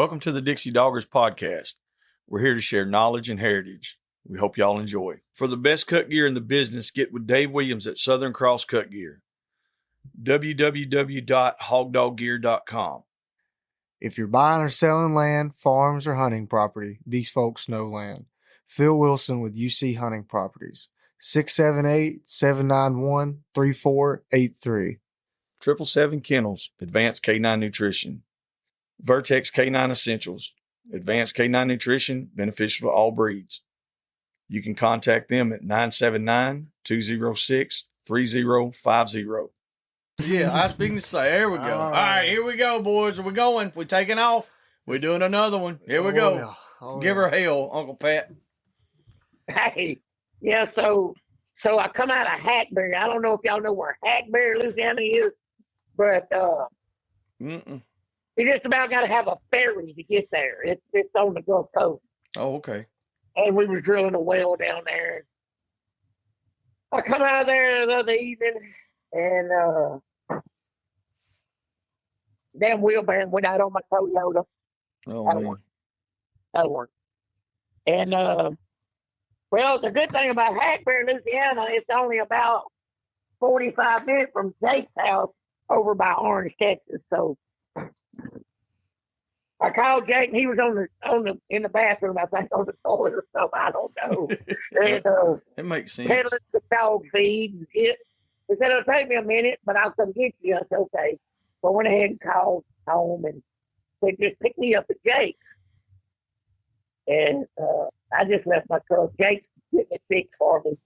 Welcome to the Dixie Doggers podcast. We're here to share knowledge and heritage. We hope y'all enjoy. For the best cut gear in the business, get with Dave Williams at Southern Cross Cut Gear. www.hogdoggear.com. If you're buying or selling land, farms, or hunting property, these folks know land. Phil Wilson with UC Hunting Properties, 678-791-3483. 777 Kennels, Advanced K9 Nutrition. Vertex K9 Essentials, Advanced K9 Nutrition, beneficial to all breeds. You can contact them at 979-206-3050. Yeah, I was speaking to say, there we go. All right, here we go, boys. We're going. We're taking off. We're doing another one. Here we go. Yeah. Give her hell, Uncle Pat. Hey, yeah, so I come out of Hackberry. I don't know if y'all know where Hackberry, Louisiana is, but you just about got to have a ferry to get there. It's on the Gulf Coast. Oh, okay. And we was drilling a well down there. I come out of there the other evening, and damn wheel bearing went out on my Toyota. Oh, That'll work. And, well, the good thing about Hackberry, Louisiana, it's only about 45 minutes from Jake's house over by Orange, Texas. So I called Jake, and he was in the bathroom, I think, on the toilet or something. I don't know. And, it makes sense. peddling the dog feed and shit. He said, it'll take me a minute, but I'll come get you. I said, okay. So I went ahead and called home and said, just pick me up at Jake's. And I just left my truck. Jake's getting it fixed for me.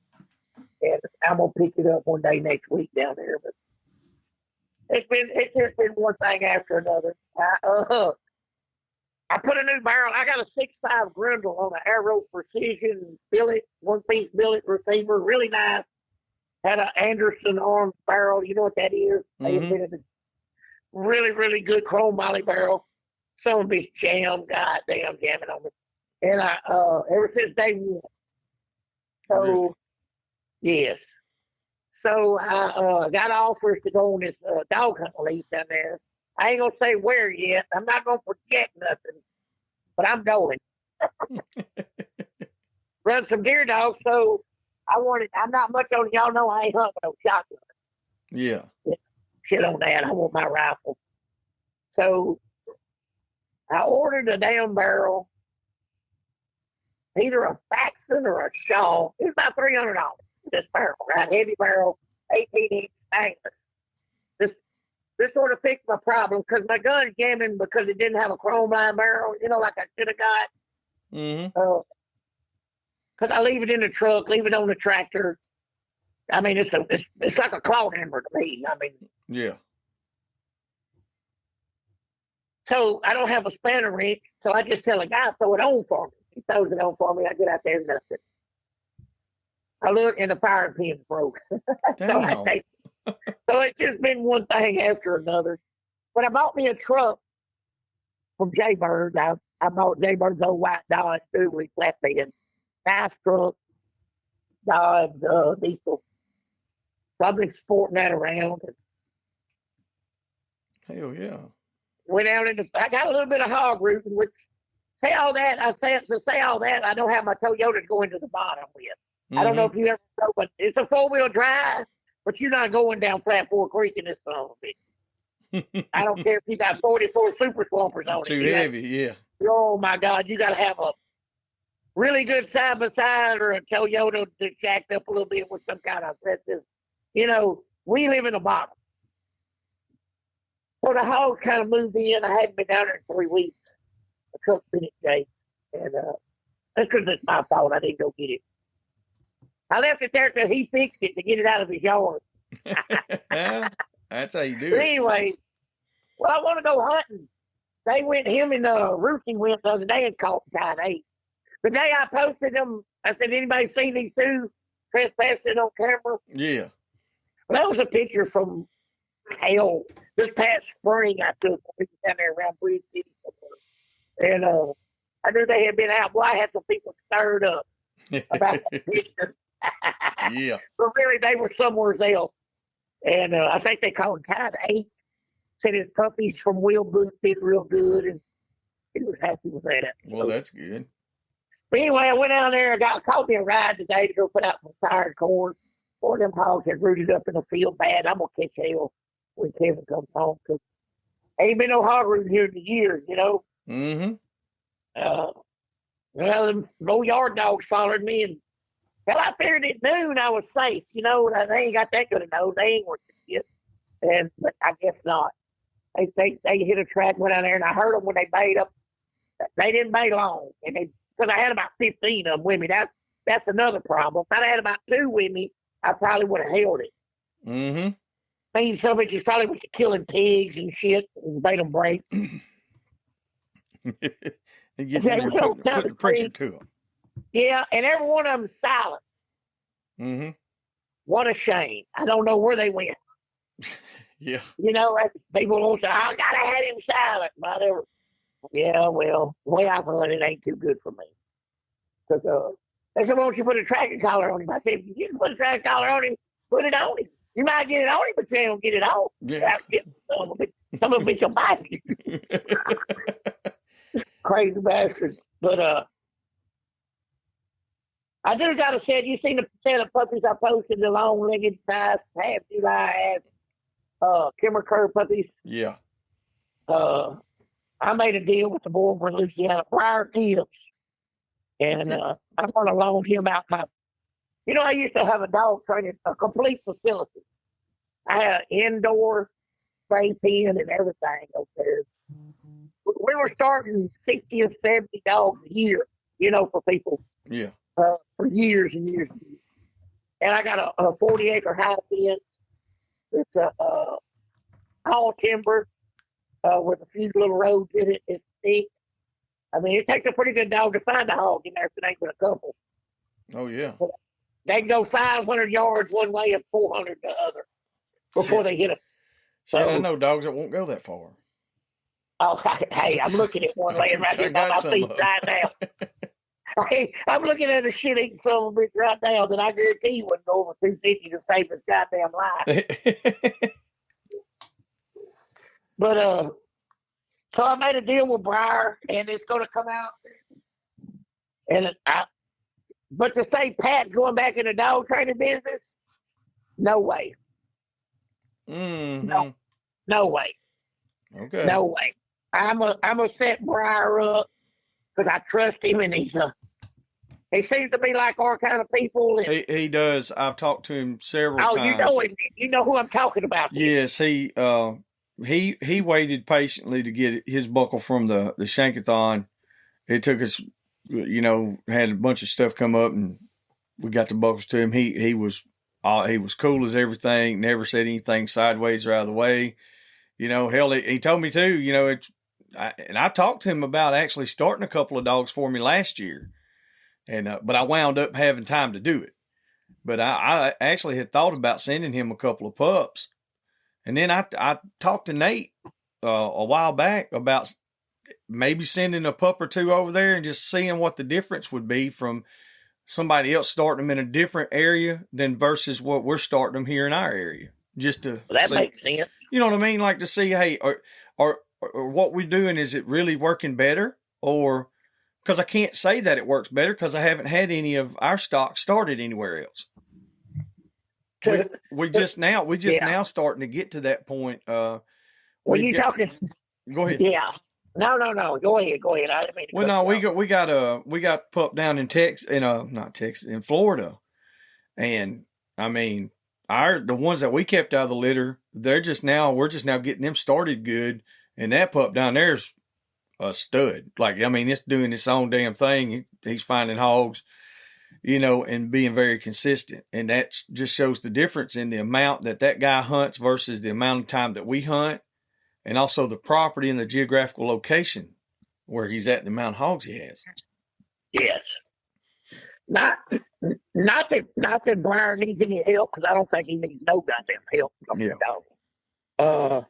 And I'm going to pick it up one day next week down there. But it's just been one thing after another. I put a new barrel. I got a 6.5 Grundle on an Arrow Precision billet, one-piece billet receiver, really nice. Had an Anderson armed barrel. You know what that is? Mm-hmm. Really, really good chrome moly barrel. Some of his jamming on me. And I ever since day one. So Really? yes. So I got offers to go on this dog hunting lease down there. I ain't gonna say where yet. I'm not gonna project nothing, but I'm going. Run some deer dogs. So I'm not much on, y'all know I ain't hunting no shotgun. Yeah. Shit on that. I want my rifle. So I ordered a damn barrel, either a Faxon or a Shaw. It was about $300. This barrel, right? Heavy barrel, 18-inch stainless. This sort of fixed my problem because my gun's jamming because it didn't have a chrome line barrel, like I should have got. Mm-hmm. Because I leave it in the truck, leave it on the tractor. I mean, it's like a claw hammer to me. I mean, yeah. So I don't have a spanner wrench, so I just tell a guy to throw it on for me. He throws it on for me. I get out there and nothing. I look and the firing pin's broke. So it's just been one thing after another. But I bought me a truck from Jaybird. I bought Jaybird's old white Dodge Dooley flatbed. Nice truck, Dodge diesel. So I've been sporting that around. Hell yeah. Went out I got a little bit of hog rooting, which say all that, I don't have my Toyota to go into the bottom with. Mm-hmm. I don't know if you ever know, but it's a 4-wheel drive, but you're not going down Flat Fork Creek in this son of a bitch. I don't care if you got 44 super swampers on it. Too heavy, yeah. Oh my God, you got to have a really good side by side or a Toyota that's jacked up a little bit with some kind of aggressive. We live in a bottom. So the hogs kind of moved in. I hadn't been down there in 3 weeks. The truck's been at Jake. And that's because it's my fault. I didn't go get it. I left it there till he fixed it to get it out of his yard. That's how you do But it. anyway, well, I want to go hunting. Him and Roosting went the other day and caught kind 8. The day I posted them, I said, anybody seen these two trespassing on camera? Yeah. Well, that was a picture from hell. This past spring, I took people down there around Bridge City somewhere. And I knew they had been out. Well, I had some people stirred up about that picture. Yeah. But really, they were somewhere else. And I think they called him kind 8. Said his puppies from Will Booth did real good. And He was happy with that. Well, that's good. But anyway, I went down there and caught me a ride today to go put out some tired corn. Four of them hogs had rooted up in the field bad. I'm going to catch hell when Kevin comes home because ain't been no hog rooting here in years, you know. Mm-hmm. Well, them low yard dogs followed me, and hell, I figured at noon I was safe. You know, they ain't got that good a nose. They ain't worth it yet. But I guess not. They hit a track, went down there, and I heard them when they bayed up. They didn't bay long, and because I had about 15 of them with me. That's another problem. If I had about 2 with me, I probably would have held it. Mm-hmm. Means so much is probably with killing pigs and shit and made them break. And getting put the pressure to them. Yeah, and every one of them silent. Mm-hmm. What a shame. I don't know where they went. Yeah. You know, people will say, I gotta have him silent. Whatever. Yeah, well, the way I run it ain't too good for me. Because they said, why don't you put a tracking collar on him? I said, if you can put a tracking collar on him, put it on him. You might get it on him, but you ain't gonna get it off. Yeah. Some of it will bite you. Crazy bastards. But I do gotta say, you seen the set of puppies I posted, the long-legged, nice, half July, Kimmer Cur puppies? Yeah. I made a deal with the boy from Louisiana, Prior Gibbs, and I'm going to loan him out my. You know, I used to have a dog training, a complete facility. I had an indoor spray pen and everything over there. We were starting 60 or 70 dogs a year, you know, for people. Yeah. For years and years and years. And I got a 40-acre high fence. It's all timber. With a few little roads in it. It's thick. I mean, it takes a pretty good dog to find a hog in there if it ain't but a couple. Oh, yeah. They can go 500 yards one way and 400 the other before they hit a. Shit, I know dogs that won't go that far. Oh, hey, I'm looking at one laying right here by my feet right now. Hey, I'm looking at a shit-eating son of a bitch right now that I guarantee you wouldn't go over 250 to save his goddamn life. But, so I made a deal with Briar, and it's going to come out. And but to say Pat's going back in the dog training business, no way. Mm-hmm. No way. Okay. No way. I'm a set Briar up because I trust him, and he seems to be like our kind of people. And, he does. I've talked to him several times. Oh, you know him. You know who I'm talking about. Yes, he waited patiently to get his buckle from the Shankathon. It took us, you know, had a bunch of stuff come up, and we got the buckles to him. He was cool as everything. Never said anything sideways or out of the way. You know, hell, he told me too. You know, and I talked to him about actually starting a couple of dogs for me last year, and but I wound up having time to do it. But I actually had thought about sending him a couple of pups. And then I talked to Nate a while back about maybe sending a pup or two over there and just seeing what the difference would be from somebody else starting them in a different area than versus what we're starting them here in our area. Just to that see, makes sense. You know what I mean? Like to see, hey, or what we're doing, is it really working better? Or because I can't say that it works better because I haven't had any of our stock started anywhere else. We just now starting to get to that point. Well, you talking? Go ahead. Yeah. No. Go ahead. I didn't mean to well, no, we got pup down in in Florida, and I mean the ones that we kept out of the litter, we're just now getting them started good, and that pup down there's a stud. Like, I mean, it's doing its own damn thing. He's finding hogs, you know, and being very consistent. And that just shows the difference in the amount that guy hunts versus the amount of time that we hunt, and also the property and the geographical location where he's at, the amount of hogs he has. Yes. Not that Brian needs any help, because I don't think he needs no goddamn help from the dog.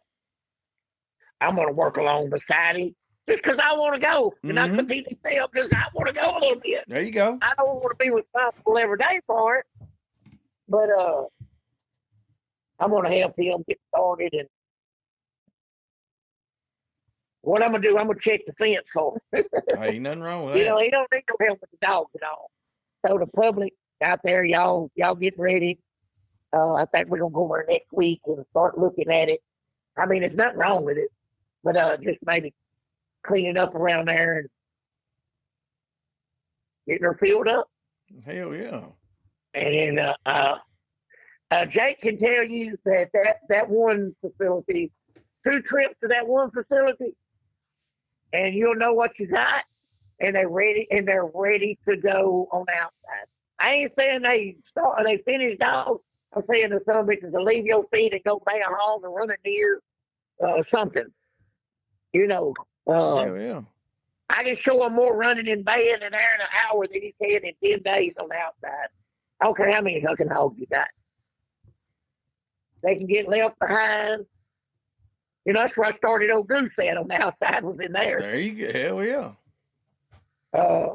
I'm going to work along beside him just because I want to go. And I compete myself because I want to go a little bit. There you go. I don't want to be responsible every day for it, but I'm going to help him get started. And what I'm gonna do, I'm gonna check the fence for him. Ain't nothing wrong with that. You know, he don't need no help with the dogs at all. So the public out there, y'all get ready. I think we're gonna go over next week and start looking at it. I mean, there's nothing wrong with it, but just maybe clean it up around there and getting her filled up. Hell yeah. And then Jake can tell you that one facility, 2 trips to that one facility, and you'll know what you got, and they're ready to go on the outside. I ain't saying they finish dogs. I'm saying to some bitches to leave your feet and go bang a hog and run a deer, something. You know. Hell yeah. I can show them more running in bed in an hour and an hour than you can in 10 days on the outside. I don't care how many hucking hogs you got. They can get left behind. You know, that's where I started old Goose at on the outside, was in there. There you go. Hell yeah.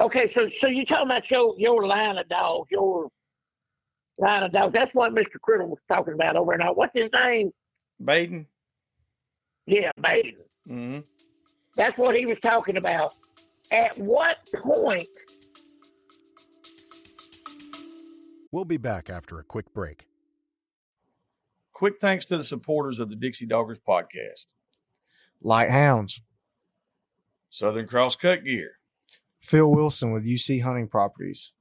Okay, so you talking about your line of dogs, That's what Mr. Criddle was talking about over there. What's his name? Baden? Yeah, Baden. Mm-hmm. That's what he was talking about. At what point? We'll be back after a quick break. Quick thanks to the supporters of the Dixie Doggers podcast. Light Hounds. Southern Cross Cut Gear. Phil Wilson with UC Hunting Properties.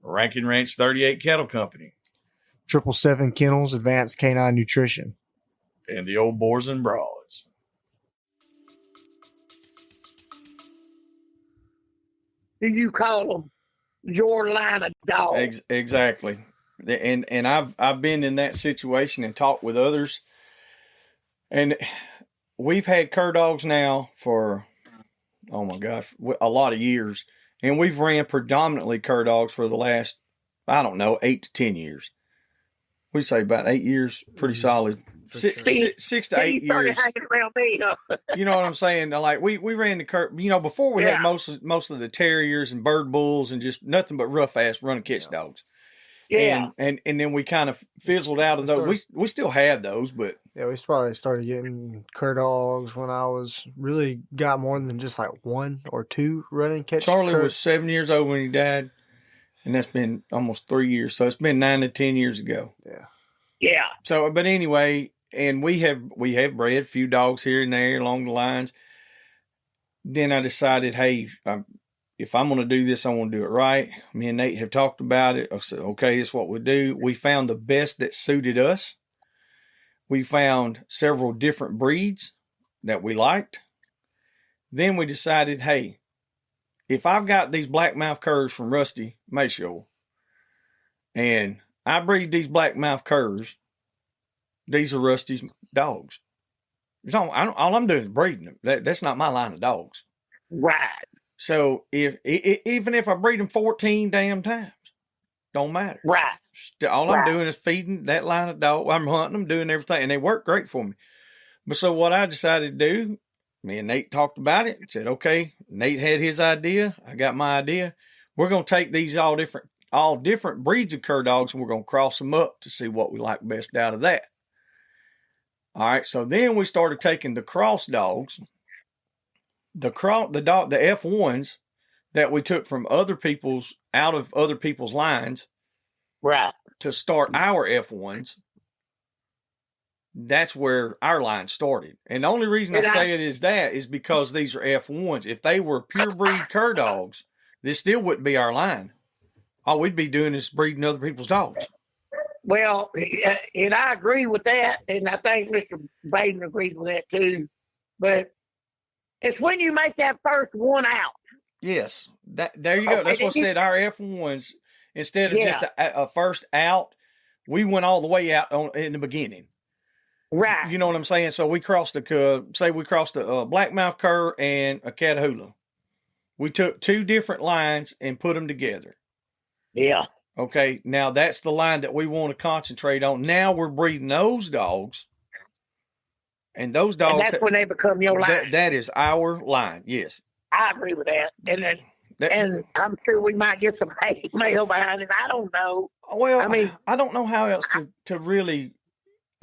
Rankin Ranch 38 Cattle Company. 777 Kennels Advanced Canine Nutrition. And the old Boars N Broads. Do you call them your line of dogs? Exactly. And I've been in that situation and talked with others. And we've had cur dogs now for, oh my gosh, a lot of years. And we've ran predominantly cur dogs for the last, 8 to 10 years. We say about 8 years, pretty solid. Six to 8 years. Hanging around me, huh? You know what I'm saying? Like we ran the cur. You know, before we had most of the terriers and bird bulls and just nothing but rough ass run and catch dogs. Yeah. And then we kind of fizzled out of those. We still had those, but yeah, we probably started getting cur dogs when I really got more than just like 1 or 2 running catch. Charlie was 7 years old when he died, and that's been almost 3 years. So it's been 9 to 10 years ago. Yeah. Yeah. So, but anyway, and we have bred a few dogs here and there along the lines. Then I decided, hey, if I'm going to do this, I want to do it right. Me and Nate have talked about it. I said, okay, this is what we do. We found the best that suited us. We found several different breeds that we liked. Then we decided, hey, if I've got these blackmouth curs from Rusty Mayshore and I breed these blackmouth curs, these are Rusty's dogs. All I'm doing is breeding them. That's not my line of dogs. Right. So even if I breed them 14 damn times, don't matter. Right. All I'm doing is feeding that line of dog. I'm hunting them, doing everything, and they work great for me. But so what I decided to do, me and Nate talked about it and said, okay, Nate had his idea. I got my idea. We're going to take these all different breeds of cur dogs, and we're going to cross them up to see what we like best out of that. All right. So then we started taking the cross dogs, the F1s that we took from out of other people's lines, right, to start our F1s. That's where our line started. And the only reason I say it is because these are F1s. If they were pure breed cur dogs, this still wouldn't be our line. All we'd be doing is breeding other people's dogs. Well, and I agree with that, and I think Mr. Baden agrees with that too. But it's when you make that first one out. Yes, there you go. That's what I said. Our F1s, instead of just a first out, we went all the way out in the beginning. Right. You know what I'm saying? So we crossed a blackmouth cur and a Catahoula. We took 2 different lines and put them together. Yeah. Okay, now that's the line that we want to concentrate on. Now we're breeding those dogs. And those dogs... And that's when they become your line. That is our line, yes. I agree with that. And I'm sure we might get some hate mail behind it. I don't know. Well, I don't know how else to really...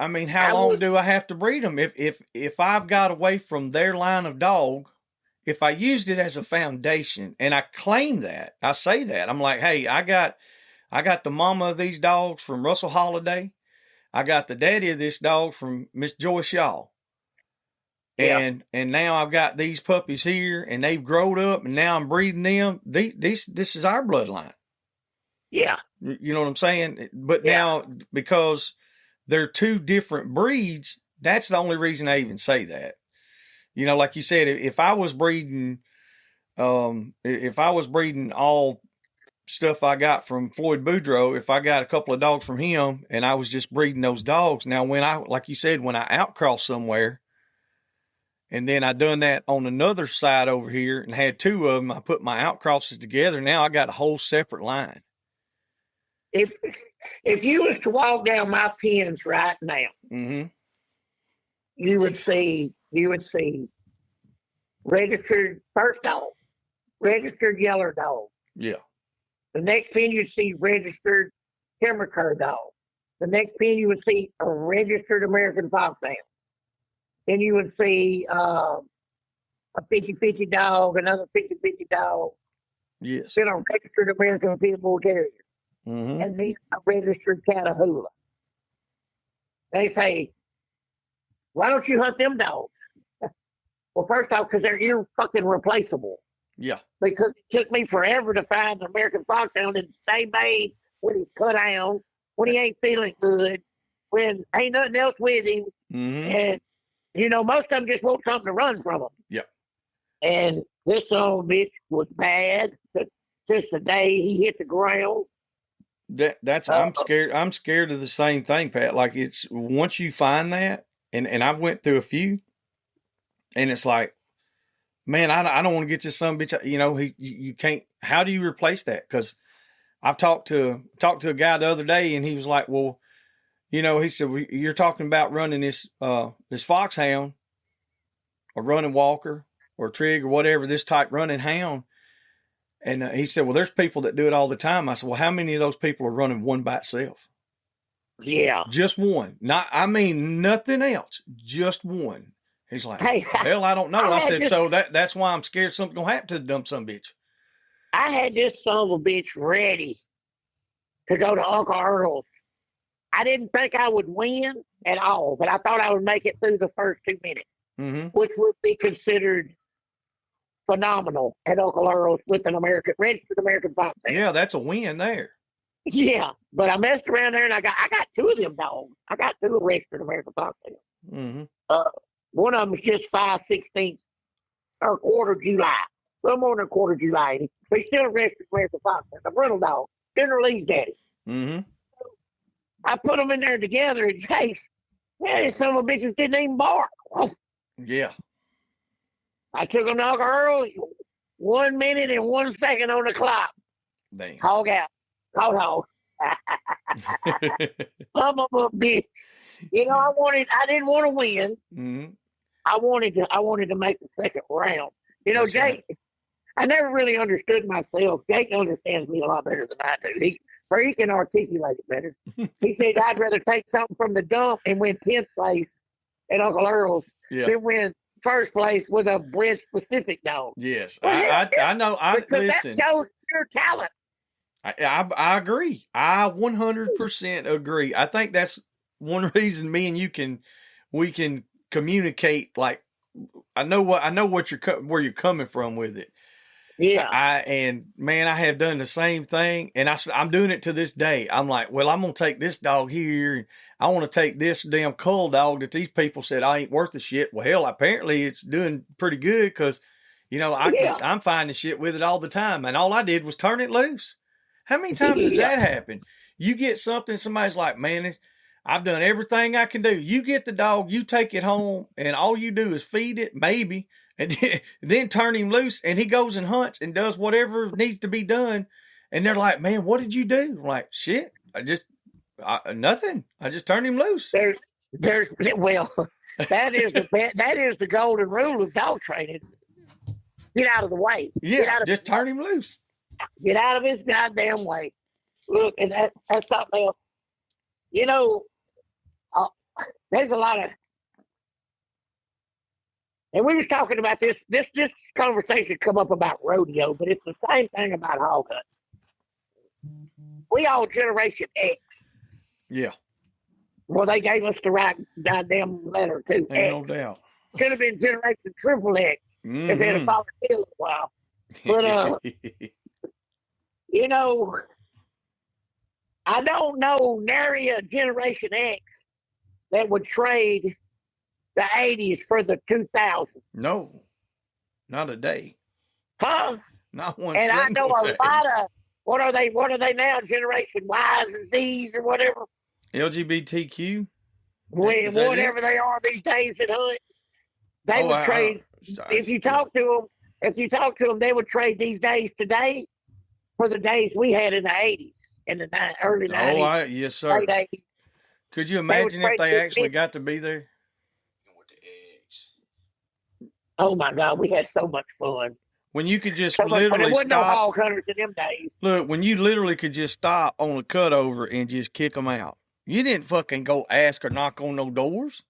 I mean, how long do I have to breed them? If I've got away from their line of dog, if I used it as a foundation, and I claim that, I say that, I'm like, hey, I got the mama of these dogs from Russell Holiday. I got the daddy of this dog from Miss Joyce Shaw. And now I've got these puppies here, and they've grown up, and now I'm breeding them. This is our bloodline. Yeah. You know what I'm saying? But now, because they're two different breeds, that's the only reason I even say that. You know, like you said, if I was breeding all stuff I got from Floyd Boudreaux, if I got a couple of dogs from him and I was just breeding those dogs, now like you said, when I outcross somewhere, and then I done that on another side over here and had two of them, I put my outcrosses together. Now I got a whole separate line. If you was to walk down my pens right now, mm-hmm. you would see registered first dog, registered yeller dog. Yeah. The next pen you'd see registered Timber dog. The next pen you would see a registered American Foxhound. Then you would see a 50-50 dog, another 50-50 dog. Yes. Then a registered American Pit Bull Terrier. Mm-hmm. And then a registered Catahoula. They say, why don't you hunt them dogs? Well, first off, because they're fucking replaceable. Yeah. Because it took me forever to find an American Foxhound and stay made when he's cut down, when he ain't feeling good, when ain't nothing else with him. Mm-hmm. And, most of them just want something to run from them. Yeah. And this son of a bitch was bad since the day he hit the ground. I'm scared. I'm scared of the same thing, Pat. Like, it's once you find that, and I've went through a few, and it's like, man, I don't want to get this son of a bitch. You can't. How do you replace that? Because I've talked to a guy the other day, and he was like, well, he said, you're talking about running this foxhound, or running walker, or trig, or whatever, this type running hound. And he said, well, there's people that do it all the time. I said, well, how many of those people are running one by itself? Yeah. Just one. Nothing else. Just one. He's like, hell, I don't know. I said, so that's why I'm scared something's going to happen to the dumb son of a bitch. I had this son of a bitch ready to go to Uncle Earl's. I didn't think I would win at all, but I thought I would make it through the first 2 minutes, mm-hmm. which would be considered phenomenal at Uncle Earl's with an registered American Foxhound. Yeah, that's a win there. Yeah, but I messed around there and I got two of them dogs. I got two registered American Foxhounds. Mm-hmm. One of them was just 5/16 or quarter July. A little more than a quarter July. But he's still a registered American Foxhound. A rental dog. Didn't release daddy. Mm-hmm. I put them in there together and chase. Yeah, some of the bitches didn't even bark. Yeah. I took them to Uncle Earl's, 1 minute and 1 second on the clock. Damn. Hog out. Hog. I'm a bitch. I didn't want to win. Mm-hmm. I wanted to make the second round. That's Jake, right. I never really understood myself. Jake understands me a lot better than I do. He can articulate it better. He said, I'd rather take something from the dump and win 10th place at Uncle Earl's than win first place with a bred-specific dog. Yes, I know. Because listen. that shows your talent. I agree. I 100% agree. I think that's one reason me and you we can communicate. Like, I know where you're coming from with it. Yeah. I have done the same thing, and I'm doing it to this day. I'm like, well, I'm gonna take this dog here, and I want to take this damn cull dog that these people said I ain't worth the shit. Well, hell, apparently it's doing pretty good because, I'm finding shit with it all the time, and all I did was turn it loose. How many times does that happen? You get something, somebody's like, man, I've done everything I can do. You get the dog, you take it home, and all you do is feed it, maybe, and then turn him loose, and he goes and hunts and does whatever needs to be done. And they're like, man, what did you do? I'm like, shit, nothing. I just turned him loose. That is the golden rule of dog training. Get out of the way. Yeah, just turn him loose. Get out of his goddamn way. Look, and that's something else. there's a lot of, and we was talking about this conversation come up about rodeo, but it's the same thing about hog hunting. We all Generation X. Yeah. Well, they gave us the right goddamn letter too. Ain't no doubt. Could have been Generation Triple X if they had followed Hill a while. But you know, I don't know nary a Generation X that would trade the 80s for the 2000s. No, not a day. Huh? Not one and single I know a day. lot of what are they now? Generation Y's and Z's or whatever. LGBTQ. Whatever they are these days that hunt. They would trade if you talk to them, they would trade these days today for the days we had in the 80s and the early 90s. Yes, sir. Late 80s. Could you imagine if they actually got to be there? With the eggs. Oh my God, we had so much fun. When you could just but literally there wasn't stop. no hog hunters in them days. Look, when you literally could just stop on a cutover and just kick them out. You didn't fucking go ask or knock on no doors.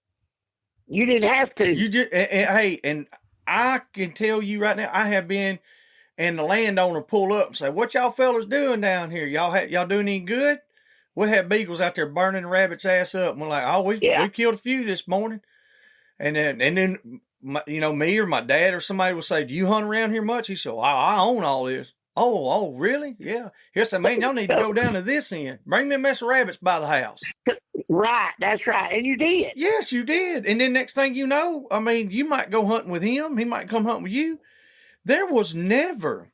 You didn't have to. You just hey, and I can tell you right now, I have been, and the landowner pull up and say, "What y'all fellas doing down here? Y'all doing any good?" We had beagles out there burning the rabbit's ass up. And we're like, we killed a few this morning, and then me or my dad or somebody will say, "Do you hunt around here much?" He said, "I own all this." Oh, really? Yeah. He said, "Man, y'all need to go down to this end. Bring me a mess of rabbits by the house." Right, that's right. And you did. Yes, you did. And then next thing you know, I mean, you might go hunting with him. He might come hunting with you. There was never,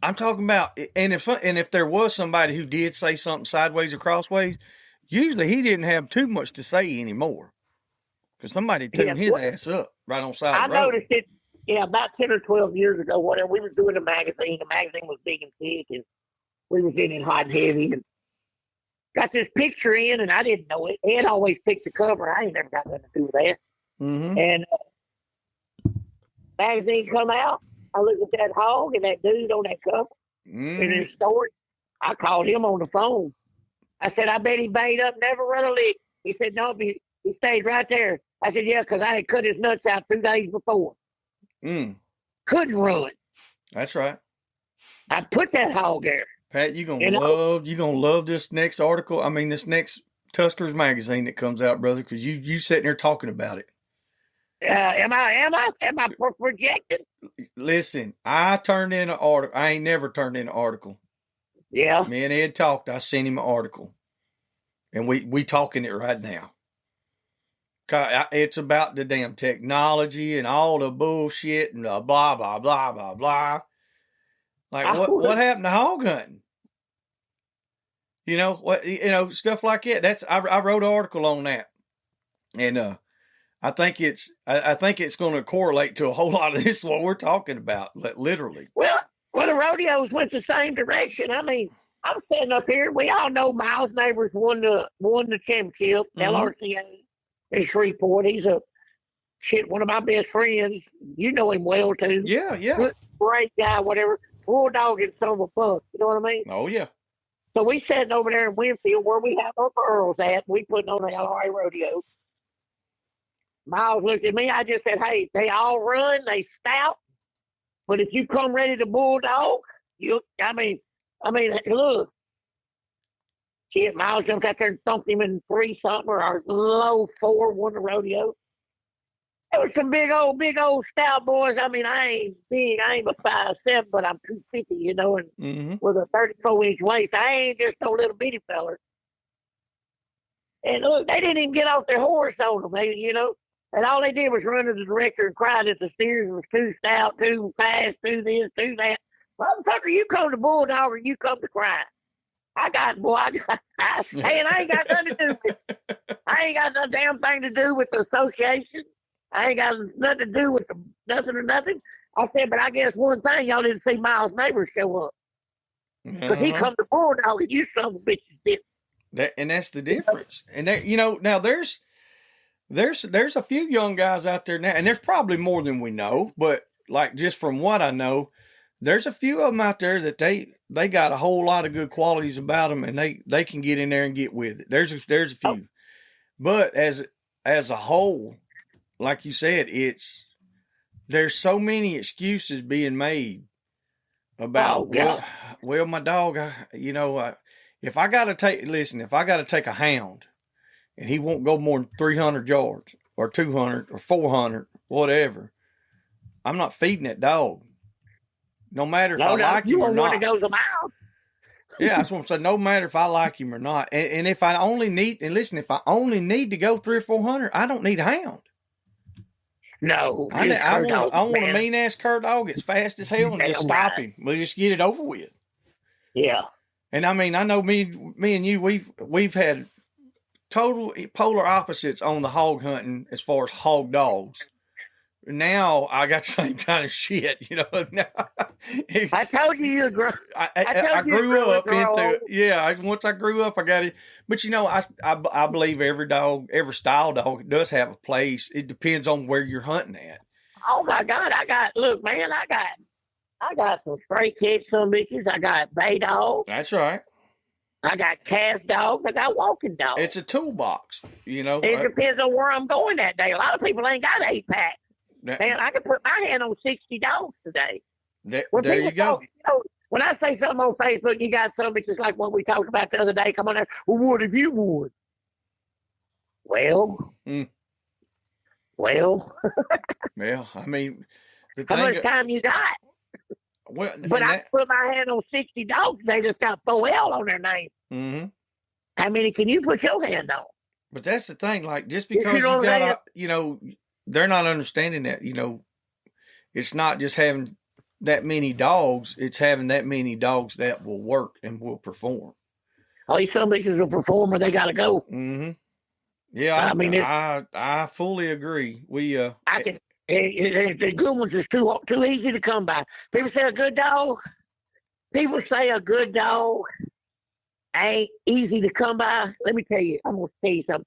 I'm talking about, and if there was somebody who did say something sideways or crossways, usually he didn't have too much to say anymore. Because somebody tuned his ass up right on side of the road. I noticed it, about 10 or 12 years ago, whatever, we was doing a magazine. The magazine was big and thick, and we was in it hot and heavy, and got this picture in, and I didn't know it. Ed always picked the cover. I ain't never got nothing to do with that. Mm-hmm. And magazine come out. I looked at that hog and that dude on that cover in his story. I called him on the phone. I said, "I bet he bait up, never run a lick." He said, "No, he stayed right there." I said, "Yeah, because I had cut his nuts out 2 days before." Couldn't run. That's right. I put that hog there. Pat, you're gonna love this next article. I mean, this next Tuskers magazine that comes out, brother, because you sitting there talking about it. Am I projecting? Listen, I turned in an article. I ain't never turned in an article. Yeah. Me and Ed talked. I sent him an article, and we talking it right now. It's about the damn technology and all the bullshit and the blah blah blah blah blah. Like what happened to hog hunting? Stuff like that. I wrote an article on that, and I think it's going to correlate to a whole lot of this what we're talking about, literally. Well, the rodeos went the same direction. I mean, I'm standing up here. We all know Miles Neighbors won the championship, LRCA in Shreveport. He's one of my best friends. You know him well too. Yeah. Good, great guy, whatever. Bulldog and son of a buck. You know what I mean? Oh yeah. So we sitting over there in Winfield where we have Uncle Earl's at. We putting on the LRA rodeo. Miles looked at me. I just said, "Hey, they all run. They stout. But if you come ready to bulldog, I mean, look. Shit, Miles jumped out there and thumped him in 3-something or low 4, won the rodeo. There was some big old stout boys. I mean, I ain't big. I ain't but 5'7", but I'm 250, and with a 34-inch waist. I ain't just no little bitty feller. And look, they didn't even get off their horse on them. And all they did was run to the director and cry that the steers was too stout, too fast, too this, too that. Motherfucker, you come to bulldog or you come to cry. Hey, and I ain't got nothing to do with it. I ain't got no damn thing to do with the association. I ain't got nothing to do with nothing or nothing. I said, but I guess one thing, y'all didn't see Miles' neighbor show up. Because he come to bulldog and you son of a bitches did. And that's the difference. And now there's a few young guys out there now, and there's probably more than we know, but like just from what I know, there's a few of them out there that they got a whole lot of good qualities about them, and they can get in there and get with it. There's a few. But as a whole, like you said, there's so many excuses being made about well, my dog, if I got to take a hound and he won't go more than 300 yards or 200 or 400, whatever, I'm not feeding that dog. No matter if I like him or not. You goes a mile. Yeah, that's what I'm saying. No matter if I like him or not. And if I only need to go 300 or 400, I don't need a hound. No. I want a mean ass cur dog. It's fast as hell and just stop him. We'll just get it over with. Yeah. And I mean, I know me and you, we've had total polar opposites on the hog hunting as far as hog dogs. Now I got the same kind of shit, you know. I told you grew. I grew up into once I grew up, I got it. But I believe every dog, every style dog does have a place. It depends on where you're hunting at. Oh my God, I got some stray kids, some bitches. I got bay dogs. That's right. I got cast dogs. I got walking dogs. It's a toolbox, It depends on where I'm going that day. A lot of people ain't got 8-pack. Man, I can put my hand on 60 dogs today. There you go. When I say something on Facebook, you got something just like what we talked about the other day. Come on there. Well, what have you won? Well. Well, I mean, how much time you got? Well, but I put my hand on 60 dogs. They just got 4L on their name. Mm-hmm. How many can you put your hand on? But that's the thing. Like, just because you got, they're not understanding that, it's not just having that many dogs. It's having that many dogs that will work and will perform. Oh, these some bitches will perform or they got to go. Mm-hmm. Yeah, I fully agree. The good ones is too easy to come by. People say a good dog ain't easy to come by. Let me tell you, I'm going to tell you something.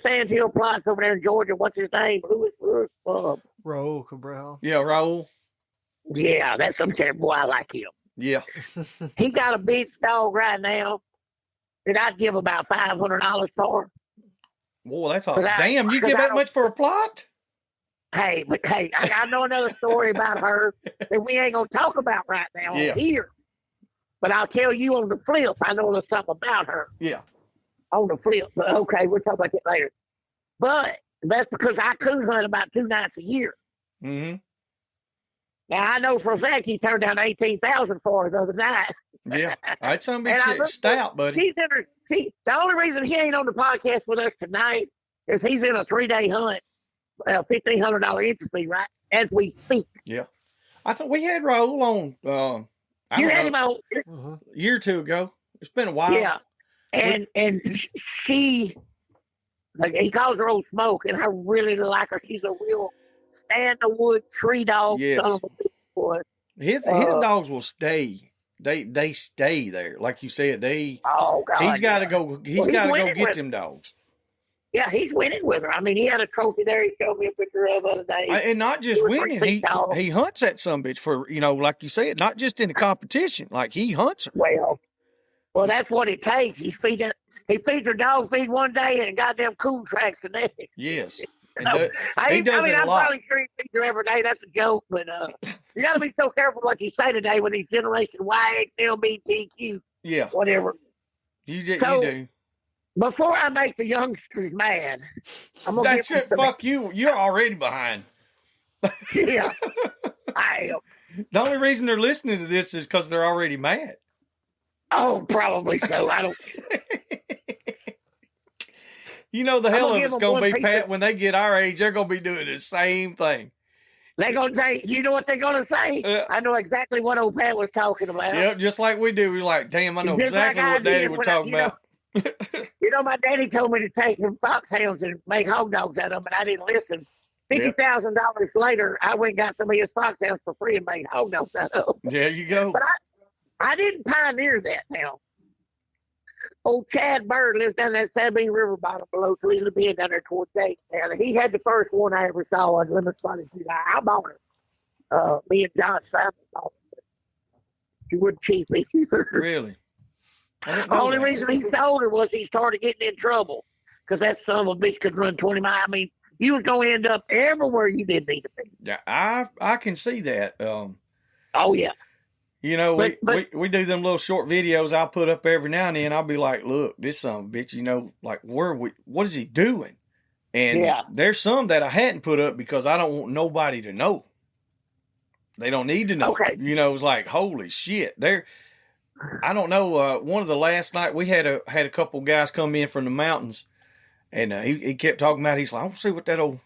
Sand Hill Plots over there in Georgia, what's his name? Raul Cabral. Yeah, Raul. Yeah, that's some terrible boy. I like him. Yeah. He got a beach dog right now that I'd give about $500 for. Whoa, that's all. Damn, you give that much for a plot? Hey, I know another story about her that we ain't going to talk about right now here. But I'll tell you on the flip, I know there's something about her. Yeah. On the flip. But okay, we'll talk about that later. But that's because I coon hunt about 2 nights a year. Mm-hmm. Now, I know for a fact he turned down $18,000 for her the other night. Yeah. That's some big shit. Stout, buddy. The only reason he ain't on the podcast with us tonight is he's in a 3-day hunt, $1,500 entry fee, right? As we speak. Yeah. I thought we had Raul on, you had him on a year or two ago. It's been a while. Yeah. And she, like, he calls her Old Smoke, and I really like her. She's a real stand-the-wood tree dog. Yes. Son of a bitch boy. His dogs will stay. They stay there, like you said. Oh God! He's got to go. He's got to go get them dogs. Yeah, he's winning with her. I mean, he had a trophy there. He showed me a picture of the other day. And not just winning, he hunts that sumbitch for, like you said, not just in the competition. Like, he hunts her. Well, that's what it takes. He feeds her dog feed one day and goddamn cool tracks the next. Yes. He does it a I'm lot. probably sure he feeds her every day. That's a joke, but you got to be so careful what you say today with these Generation Y, XLBTQ. Yeah. Whatever. You do. Before I make the youngsters mad, I'm gonna That's it. Fuck you. You're already behind. Yeah, I am. The only reason they're listening to this is because they're already mad. Oh, probably so. I don't. The hell of it's going to be, Pat, when they get our age, they're going to be doing the same thing. They're going to say, you know what they're going to say? I know exactly what old Pat was talking about. Yep, just like we do. We're like, damn, I know exactly what Daddy was talking about. My daddy told me to take some foxhounds and make hog dogs out of them, but I didn't listen. $50,000 later, I went and got some of his foxhounds for free and made hog dogs out of them. There you go. But I didn't pioneer that now. Old Chad Bird lives down that Sabine River bottom below Toledo Bend down there towards Dayton. And he had the first one I ever saw on Lemon Spotted July. I bought it. Me and John Simon bought it. She wouldn't cheap either. Really? The only reason he sold her was he started getting in trouble. because that son of a bitch could run 20 miles. I mean, you was going to end up everywhere you didn't need to be. Yeah, I can see that. Oh, yeah. You know, we do them little short videos I'll put up every now and then. I'll be like, look, this son of a bitch, you know, like, what is he doing? And there's some that I hadn't put up because I don't want nobody to know. They don't need to know. Okay. You know, it's like, holy shit. I don't know. One of the last night we had a couple guys come in from the mountains, and he kept talking about. He's like, I want to see what that old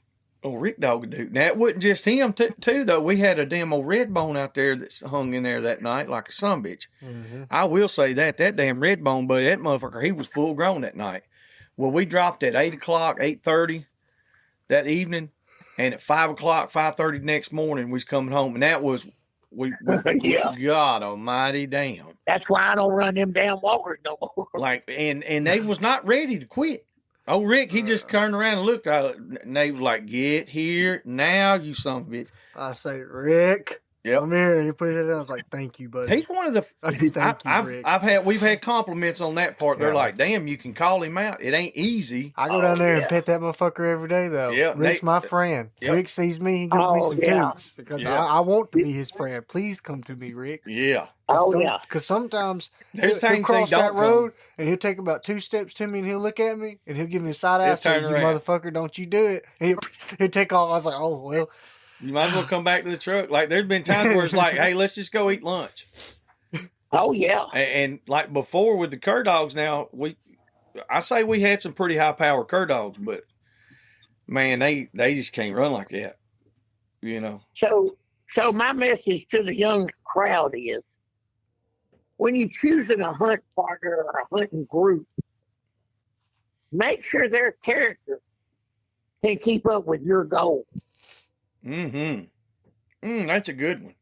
Rick dog could do. Now it wasn't just him too though. We had a damn old red bone out there that's hung in there that night like a sumbitch. Mm-hmm. I will say that damn red bone, buddy, that motherfucker, he was full grown that night. Well, we dropped at 8:30 that evening, and at 5:30 next morning we was coming home, and that was. God almighty damn. That's why I don't run them damn walkers no more. Like, and they was not ready to quit. Oh, Rick, he just turned around and looked at it, and they was like, get here now, you son of a bitch. I say, Rick, come here. And he put it in. I was like, thank you, buddy. He's one of the, we've had compliments on that part. They're like, damn, you can call him out. It ain't easy. I go down there and pet that motherfucker every day, though. Yeah, Rick's my friend. Rick sees me and gives me some toots because I want to be his friend. Please come to me, Rick. Yeah. Because sometimes he'll cross that road and he'll take about 2 steps to me and he'll look at me and he'll give me a side eye. Say, you motherfucker, don't you do it. And he'll take off. I was like, oh, well. You might as well come back to the truck. Like, there's been times where it's like, hey, let's just go eat lunch. Oh, yeah. And like before with the cur dogs now, I say we had some pretty high power cur dogs, but man, they just can't run like that, you know. So my message to the young crowd is, when you're choosing a hunt partner or a hunting group, make sure their character can keep up with your goal. That's a good one.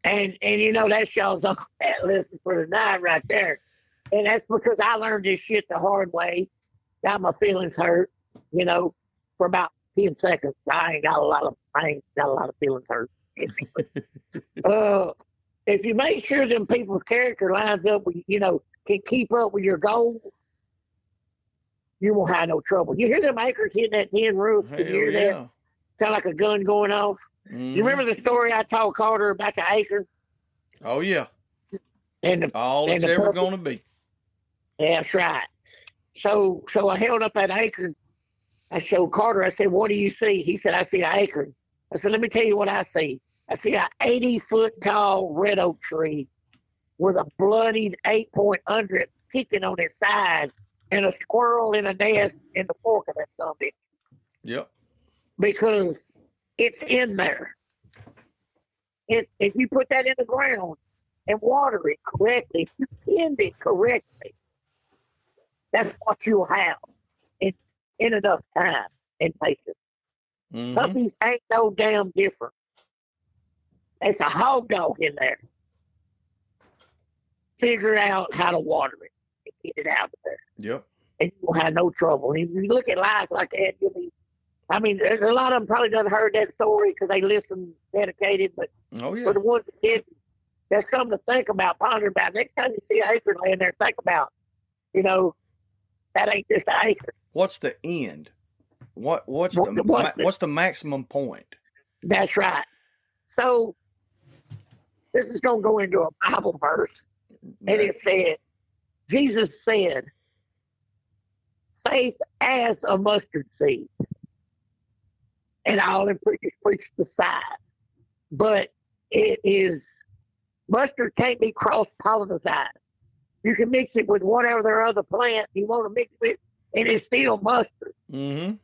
And you know, that's y'all's Uncle Pat lesson for the night right there. And that's because I learned this shit the hard way. Got my feelings hurt, you know, for about 10 seconds. I ain't got a lot of feelings hurt. If you make sure them people's character lines up with, you know, can keep up with your goal, you won't have no trouble. You hear them acres hitting that tin roof? You hear that? Sound like a gun going off. You remember the story I told Carter about the acre? Oh, yeah. And all it's ever going to be. Yeah, that's right. So I held up that acre. I showed Carter. I said, what do you see? He said, I see an acre. I said, let me tell you what I see. I see an 80-foot-tall red oak tree with a bloodied 8-point under kicking on its side and a squirrel in a nest in the fork of that son of a bitch. Yep. Because it's in there. If you put that in the ground and water it correctly, if you tend it correctly, that's what you'll have in enough time and patience. Puppies ain't no damn different. There's a hog dog in there. Figure out how to water it and get it out of there. Yep. And you won't have no trouble. And if you look at lives like that, you'll be. I mean, there's a lot of them probably done heard that story because they listen dedicated, but for the ones that didn't, that's something to think about, ponder about. Next time you see an acre laying there, think about, you know, that ain't just an acre. What's the end? What's the maximum point? That's right. So this is going to go into a Bible verse, and it said, Jesus said, faith as a mustard seed. And all them preachers preach the size. But it is, mustard can't be cross-pollinized. You can mix it with whatever other plant you want to mix it with, and it's still mustard. Mm-hmm.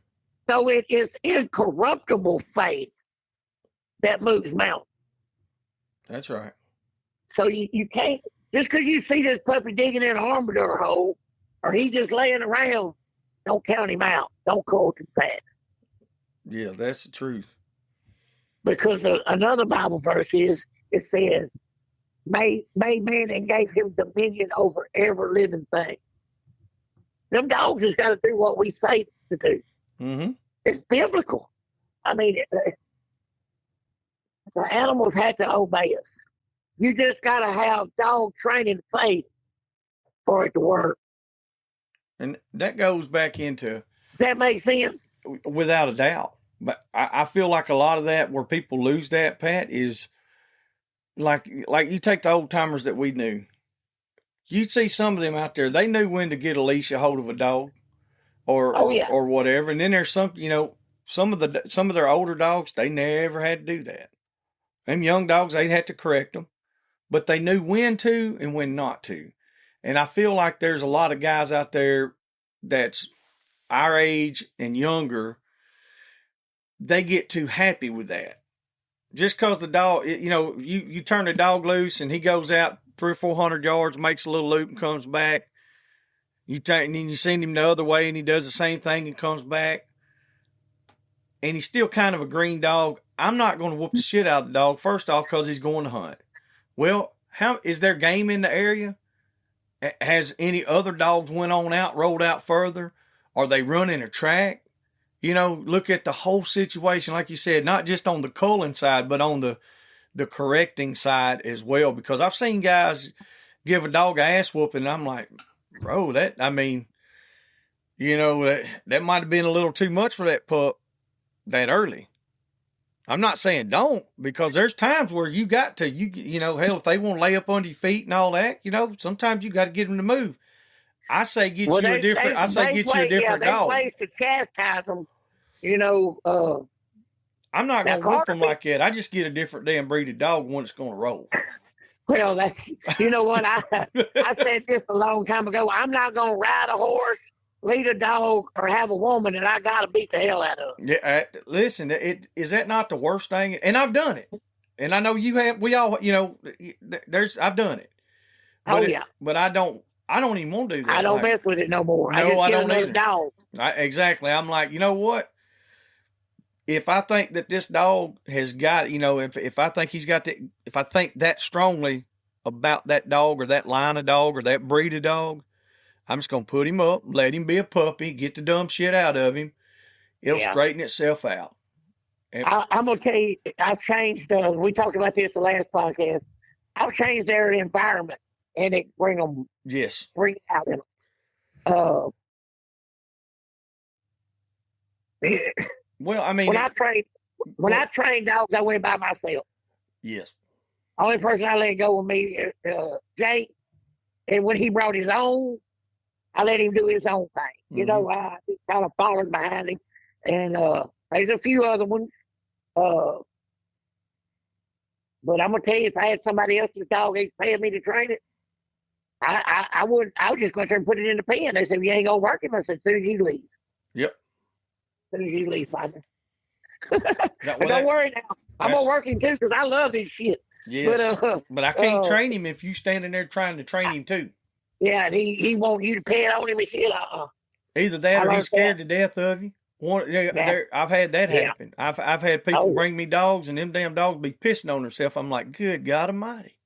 So it is incorruptible faith that moves mountains. That's right. So you can't, just because you see this puppy digging in an armadillo hole, or he just laying around, don't count him out. Don't quote him fast. Yeah, that's the truth. Because another Bible verse is, it says, made man and gave him dominion over every living thing. Them dogs just got to do what we say to do. Mm-hmm. It's biblical. I mean, the animals had to obey us. You just got to have dog training faith for it to work. And that goes back into. Does that make sense? Without a doubt. But I feel like a lot of that where people lose that, Pat, is like you take the old timers that we knew. You'd see some of them out there, they knew when to get a leash a hold of a dog or whatever. And then there's some, some of their older dogs, they never had to do that. Them young dogs, they'd have to correct them, but they knew when to and when not to. And I feel like there's a lot of guys out there that's our age and younger, they get too happy with that. Just because the dog, you turn the dog loose and he goes out 300 or 400 yards, makes a little loop and comes back. And then you send him the other way and he does the same thing and comes back. And he's still kind of a green dog. I'm not going to whoop the shit out of the dog, first off, because he's going to hunt. Well, is there game in the area? Has any other dogs went on out, rolled out further? Are they running a track? Look at the whole situation, like you said, not just on the culling side, but on the correcting side as well. Because I've seen guys give a dog an ass whooping, and I'm like, bro, that might have been a little too much for that pup that early. I'm not saying don't, because there's times where you got to, hell, if they want to lay up under your feet and all that, sometimes you got to get them to move. I say get you a different dog. Ways to chastise them, I'm not going to whoop them like that. I just get a different damn breed of dog when it's going to roll. Well, that's, what, I said this a long time ago. I'm not going to ride a horse, lead a dog, or have a woman that I got to beat the hell out of. Yeah, listen, is that not the worst thing? And I've done it. And I know you have, we all, I've done it. But I don't even want to do that. I don't mess with it no more. No, I don't either. Dog. Exactly. I'm like, you know what? If I think that this dog has got, if I think he's got if I think that strongly about that dog or that line of dog or that breed of dog, I'm just going to put him up, let him be a puppy, get the dumb shit out of him. It'll straighten itself out. And I'm going to tell you, I've changed, we talked about this the last podcast. I've changed their environment and it bring out in them. Well, I mean, when I train dogs, I went by myself. Yes. Only person I let go with me is Jake. And when he brought his own, I let him do his own thing. Mm-hmm. I kind of followed behind him. And there's a few other ones. But I'm going to tell you, if I had somebody else's dog, they'd pay me to train it. I was just going to put it in the pen. They said, you ain't going to work him. I said, as soon as you leave. Yep. As soon as you leave, Father. Don't worry now. I'm going to work him too, because I love this shit. Yes. But I can't train him if you standing there trying to train him too. Yeah, and he want you to pet on him and shit. Either that or he's scared to death of you. I've had that happen. I've had people bring me dogs, and them damn dogs be pissing on themselves. I'm like, good God Almighty.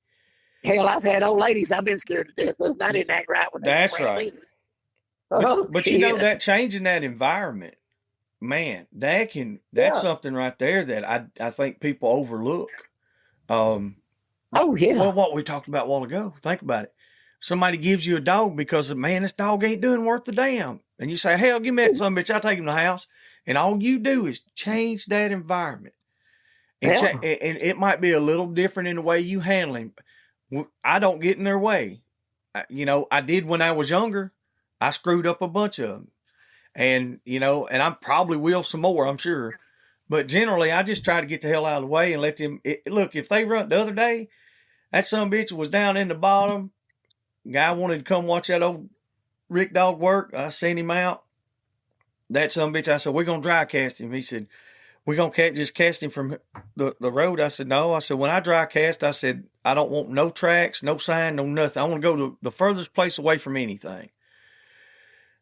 Hell, I've had old ladies I've been scared to death of. I didn't act right with them. That's right. But that changing that environment, man, that's something right there that I think people overlook. Well, what we talked about a while ago. Think about it. Somebody gives you a dog because, man, this dog ain't doing worth the damn. And you say, hell, give me that son of a bitch. I'll take him to the house. And all you do is change that environment. And, and it might be a little different in the way you handle him. I don't get in their way. I did when I was younger. I screwed up a bunch of them. And, and I probably will some more, I'm sure. But generally, I just try to get the hell out of the way and let them. Look, if they run the other day, that son of a bitch was down in the bottom. Guy wanted to come watch that old Rick dog work. I sent him out. That son of a bitch, I said, we're going to dry cast him. He said, we're going to just cast him from the road. I said, no. I said, when I dry cast, I said, I don't want no tracks, no sign, no nothing. I want to go to the furthest place away from anything.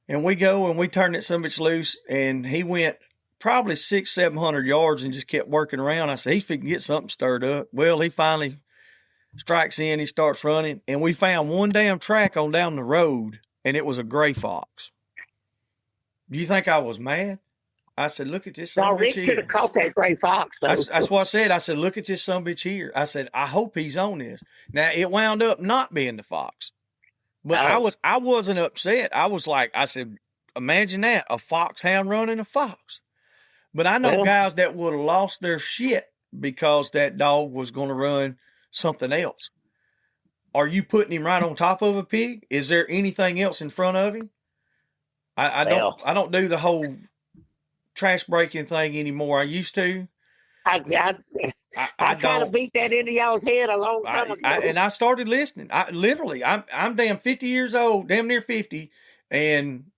And we go and we turn that son of a bitch loose, and he went probably 600-700 yards and just kept working around. I said, he's fixing to get something stirred up. Well, he finally strikes in, he starts running, and we found one damn track on down the road, and it was a gray fox. Do you think I was mad? I said, look at this son of a bitch here. Rick should have caught that gray fox, though. That's what I said. I said, look at this son of a bitch here. I said, I hope he's on this. Now, it wound up not being the fox. But I wasn't upset. I was like, I said, imagine that, a foxhound running a fox. But I know guys that would have lost their shit because that dog was going to run something else. Are you putting him right on top of a pig? Is there anything else in front of him? I don't do the whole trash breaking thing anymore. I used to. I try to beat that into y'all's head a long time ago. And I started listening. I'm damn 50 years old, damn near 50. And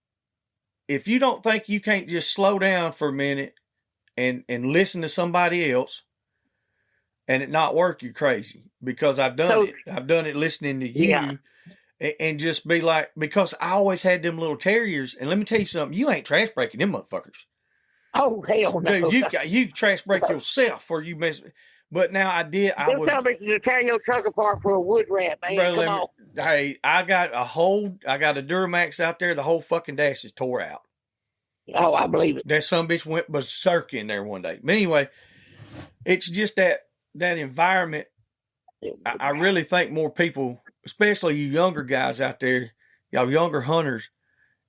if you don't think you can't just slow down for a minute and listen to somebody else and it not work, you're crazy. Because I've done it. I've done it listening to you and just be like, because I always had them little terriers. And let me tell you something, you ain't trash breaking them motherfuckers. Oh, hell no. Dude, you trash break yourself or you mess. But now I did. I would to tear your truck apart for a wood rat, man. Bro, Come on. Hey, I got a Duramax out there. The whole fucking dash is tore out. Oh, I believe it. That some bitch went berserk in there one day. But anyway, it's just that environment. I really think more people, especially you younger guys out there, y'all younger hunters,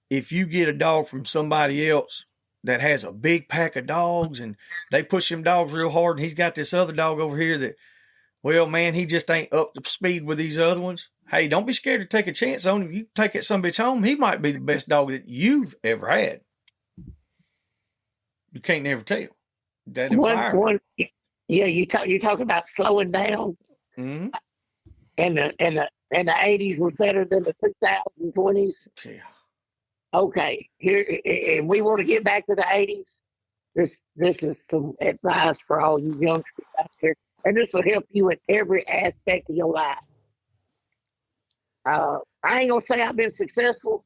if you get a dog from somebody else that has a big pack of dogs and they push them dogs real hard and he's got this other dog over here that, well, man, he just ain't up to speed with these other ones. Hey, don't be scared to take a chance on him. You take that some bitch home, he might be the best dog that you've ever had. You can't never tell. That environment. You talk about slowing down. Mm-hmm. And the 80s was better than the 2020s. Yeah. Okay, here, and we want to get back to the 80s. This is some advice for all you youngsters out there, and this will help you in every aspect of your life. I ain't gonna say I've been successful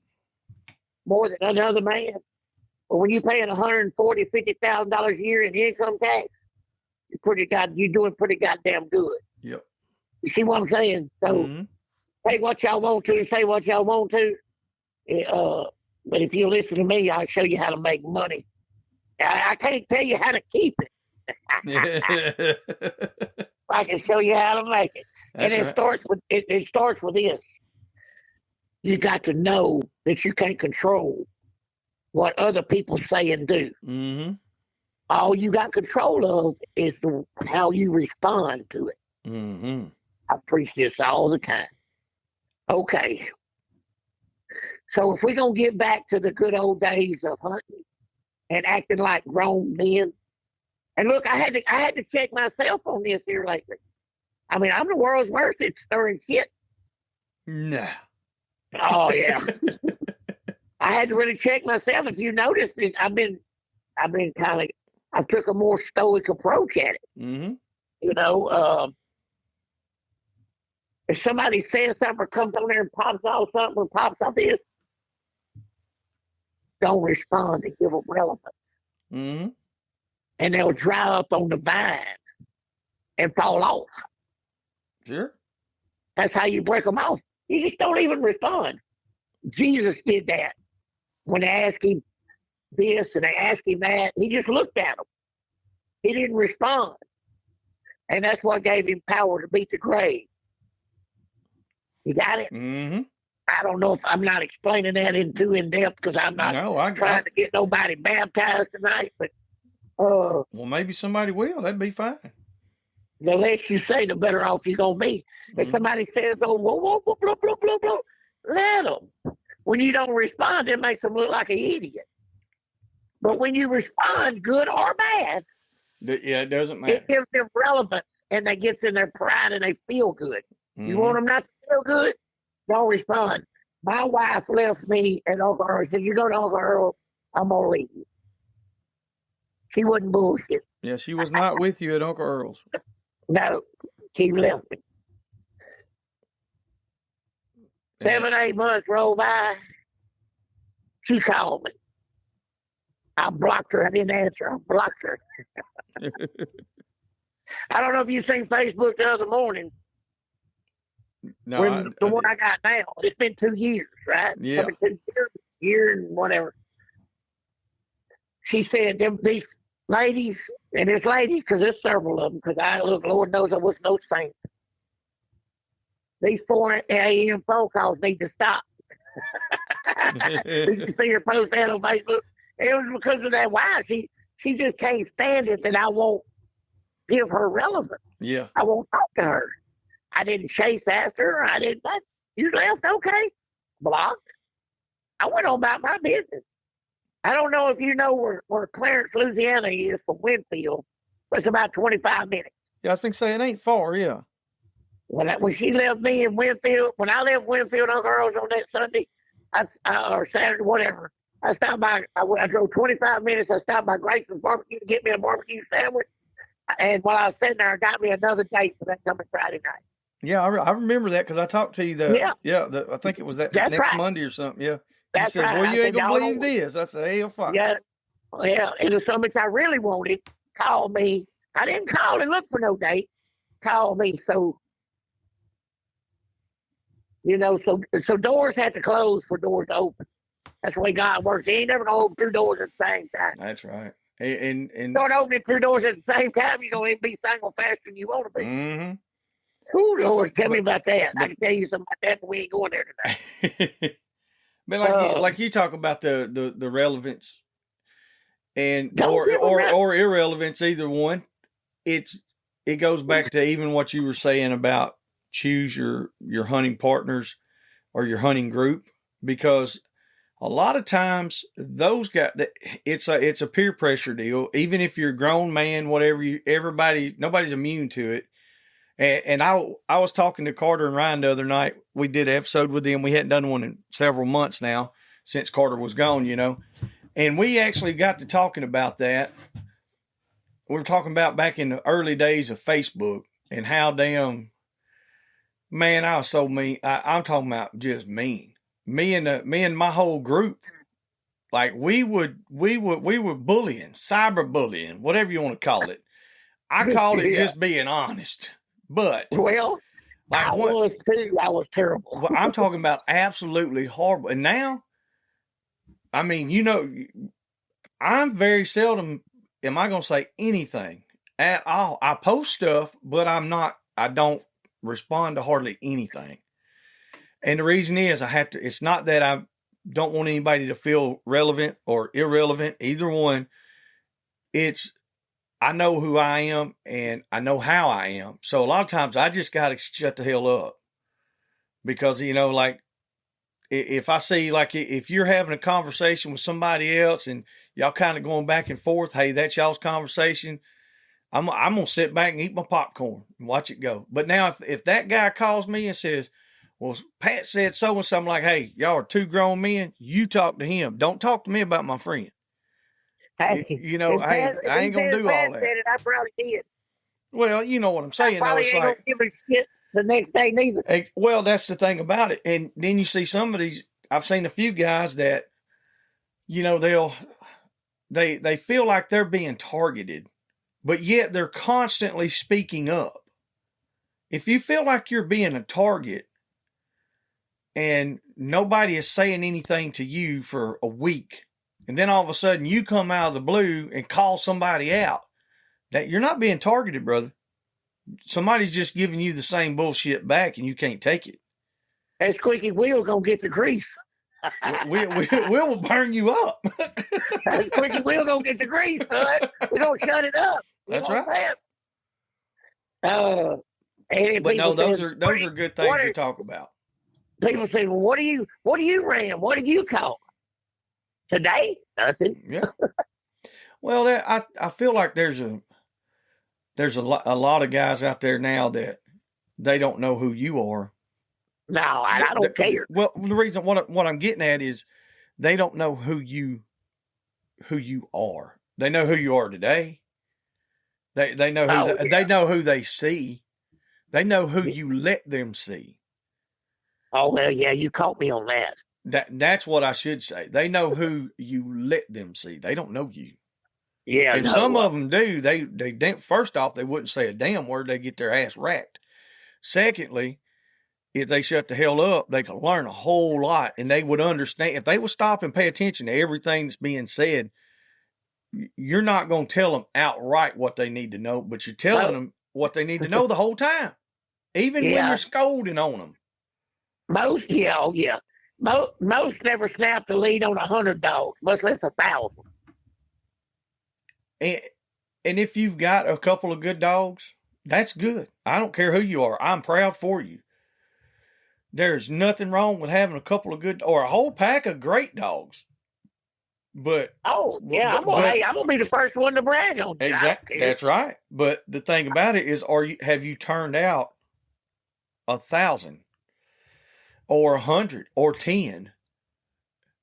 more than another man, but when you're paying $140,000-$150,000 a year in income tax, you're doing pretty goddamn good. Yep. You see what I'm saying? So, Say what y'all want to, say what y'all want to. But if you listen to me, I'll show you how to make money. I can't tell you how to keep it. I can show you how to make it. That's and it starts with this. You got to know that you can't control what other people say and do. Mm-hmm. All you got control of is how you respond to it. Mm-hmm. I preach this all the time. Okay. So if we're going to get back to the good old days of hunting and acting like grown men, and look, I had to check myself on this here lately. I mean, I'm the world's worst at stirring shit. No. Oh, yeah. I had to really check myself. If you notice this, I've took a more stoic approach at it. Mm-hmm. You know, if somebody says something or comes on there and pops off something or pops off this, don't respond and give them relevance. Mm-hmm. And they'll dry up on the vine and fall off. Sure. That's how you break them off. You just don't even respond. Jesus did that. When they asked him this and they asked him that, he just looked at them. He didn't respond. And that's what gave him power to beat the grave. You got it? Mm-hmm. I don't know if I'm not explaining that in depth because I'm not trying to get nobody baptized tonight, but well, maybe somebody will. That'd be fine. The less you say, the better off you're gonna be. If somebody says, "Oh, whoa, whoa, whoa, blah, blah, blah, blah," let them. When you don't respond, it makes them look like an idiot. But when you respond, good or bad, it doesn't matter. It gives them relevance, and that gets in their pride, and they feel good. Mm-hmm. You want them not to feel good? Don't respond. My wife left me at Uncle Earl. Said, "You go to Uncle Earl, I'm gonna leave you." She wasn't bullshit. Yeah, she was not with you at Uncle Earl's. No, she left me. 7, 8 months rolled by. She called me. I blocked her. I didn't answer. I blocked her. I don't know if you seen Facebook the other morning. No, the one I got now. It's been 2 years, right? Yeah. 2 years and whatever. She said, these ladies, and it's ladies because there's several of them, because Lord knows I was no saint. these 4 a.m. phone calls need to stop. Did you see her post that on Facebook? It was because of that wife. She just can't stand it that I won't give her relevance. Yeah. I won't talk to her. I didn't chase after her. I didn't. You left, okay? Blocked. I went on about my business. I don't know if you know where Clarence, Louisiana is from Winfield. It's about 25 minutes. Yeah, I was thinking it ain't far, yeah. When she left me in Winfield, when I left Winfield on girls on that Sunday, or Saturday, whatever, I stopped by. I drove 25 minutes. I stopped by Grayson's Barbecue to get me a barbecue sandwich. And while I was sitting there, I got me another date for that coming Friday night. Yeah, I remember that because I talked to you. I think it was that That's next right. Monday or something. Yeah. That's you said, right. boy, you ain't going to believe this. I said, hell, fuck. Yeah. And if somebody I really wanted, call me. I didn't call and look for no date. Call me. So, so doors have to close for doors to open. That's the way God works. He ain't never going to open 2 doors at the same time. That's right. And start opening 2 doors at the same time, you're going to be single faster than you want to be. Mm-hmm. Ooh, Lord, tell me about that. I can tell you something about that, but we ain't going there today. But like you talk about the relevance and or irrelevance, either one. It goes back to even what you were saying about choose your hunting partners or your hunting group, because a lot of times those guys, it's a peer pressure deal. Even if you're a grown man, whatever, nobody's immune to it. And I was talking to Carter and Ryan the other night. We did an episode with them. We hadn't done one in several months now since Carter was gone, And we actually got to talking about that. We were talking about back in the early days of Facebook and how damn, man, I was so mean. I'm talking about just mean. Me and my whole group, like we were bullying, cyber bullying, whatever you want to call it. I called it just being honest. But I was too. I was terrible. Well, I'm talking about absolutely horrible. And now, I mean, I'm very seldom am I going to say anything at all. I post stuff, but I don't respond to hardly anything. And the reason is it's not that I don't want anybody to feel relevant or irrelevant, either one. I know who I am and I know how I am. So a lot of times I just got to shut the hell up because, like if I see, like if you're having a conversation with somebody else and y'all kind of going back and forth, hey, that's y'all's conversation. I'm going to sit back and eat my popcorn and watch it go. But now if that guy calls me and says, well, Pat said so-and-so, I'm like, hey, y'all are 2 grown men. You talk to him. Don't talk to me about my friend. Hey, I ain't going to do all that. I probably did. Well, you know what I'm saying. I probably ain't going to give a shit the next day neither. Well, that's the thing about it. And then you see some of these, I've seen a few guys that, they feel like they're being targeted, but yet they're constantly speaking up. If you feel like you're being a target and nobody is saying anything to you for a week, and then all of a sudden you come out of the blue and call somebody out, that you're not being targeted, brother. Somebody's just giving you the same bullshit back and you can't take it. That squeaky wheel gonna get the grease. we will burn you up. That squeaky wheel gonna get the grease, son. We're gonna shut it up. That's right. But no, those are good things to talk about. People say, well, what do you ran? What did you call? Today? Nothing. Yeah. Well, I feel like there's a lot of guys out there now that they don't know who you are. No, I don't care. Well, the reason what I'm getting at is they don't know who you are. They know who you are today. They know who they know who they see. They know who you let them see. Oh well, yeah, you caught me on that. That's what I should say. They know who you let them see. They don't know you. Yeah, and some of them do. They first off, they wouldn't say a damn word. They get their ass racked. Secondly, if they shut the hell up, they can learn a whole lot, and they would understand. If they would stop and pay attention to everything that's being said, you're not going to tell them outright what they need to know, but you're telling them what they need to know the whole time. even when you're scolding on them. Most never snap the lead on 100 dogs, much less 1,000. And if you've got a couple of good dogs, that's good. I don't care who you are. I'm proud for you. There's nothing wrong with having a couple of good, or a whole pack of great dogs. But I'm gonna be the first one to brag on you. Exactly, that's right. But the thing about it is, have you turned out 1,000 or 100 or 10?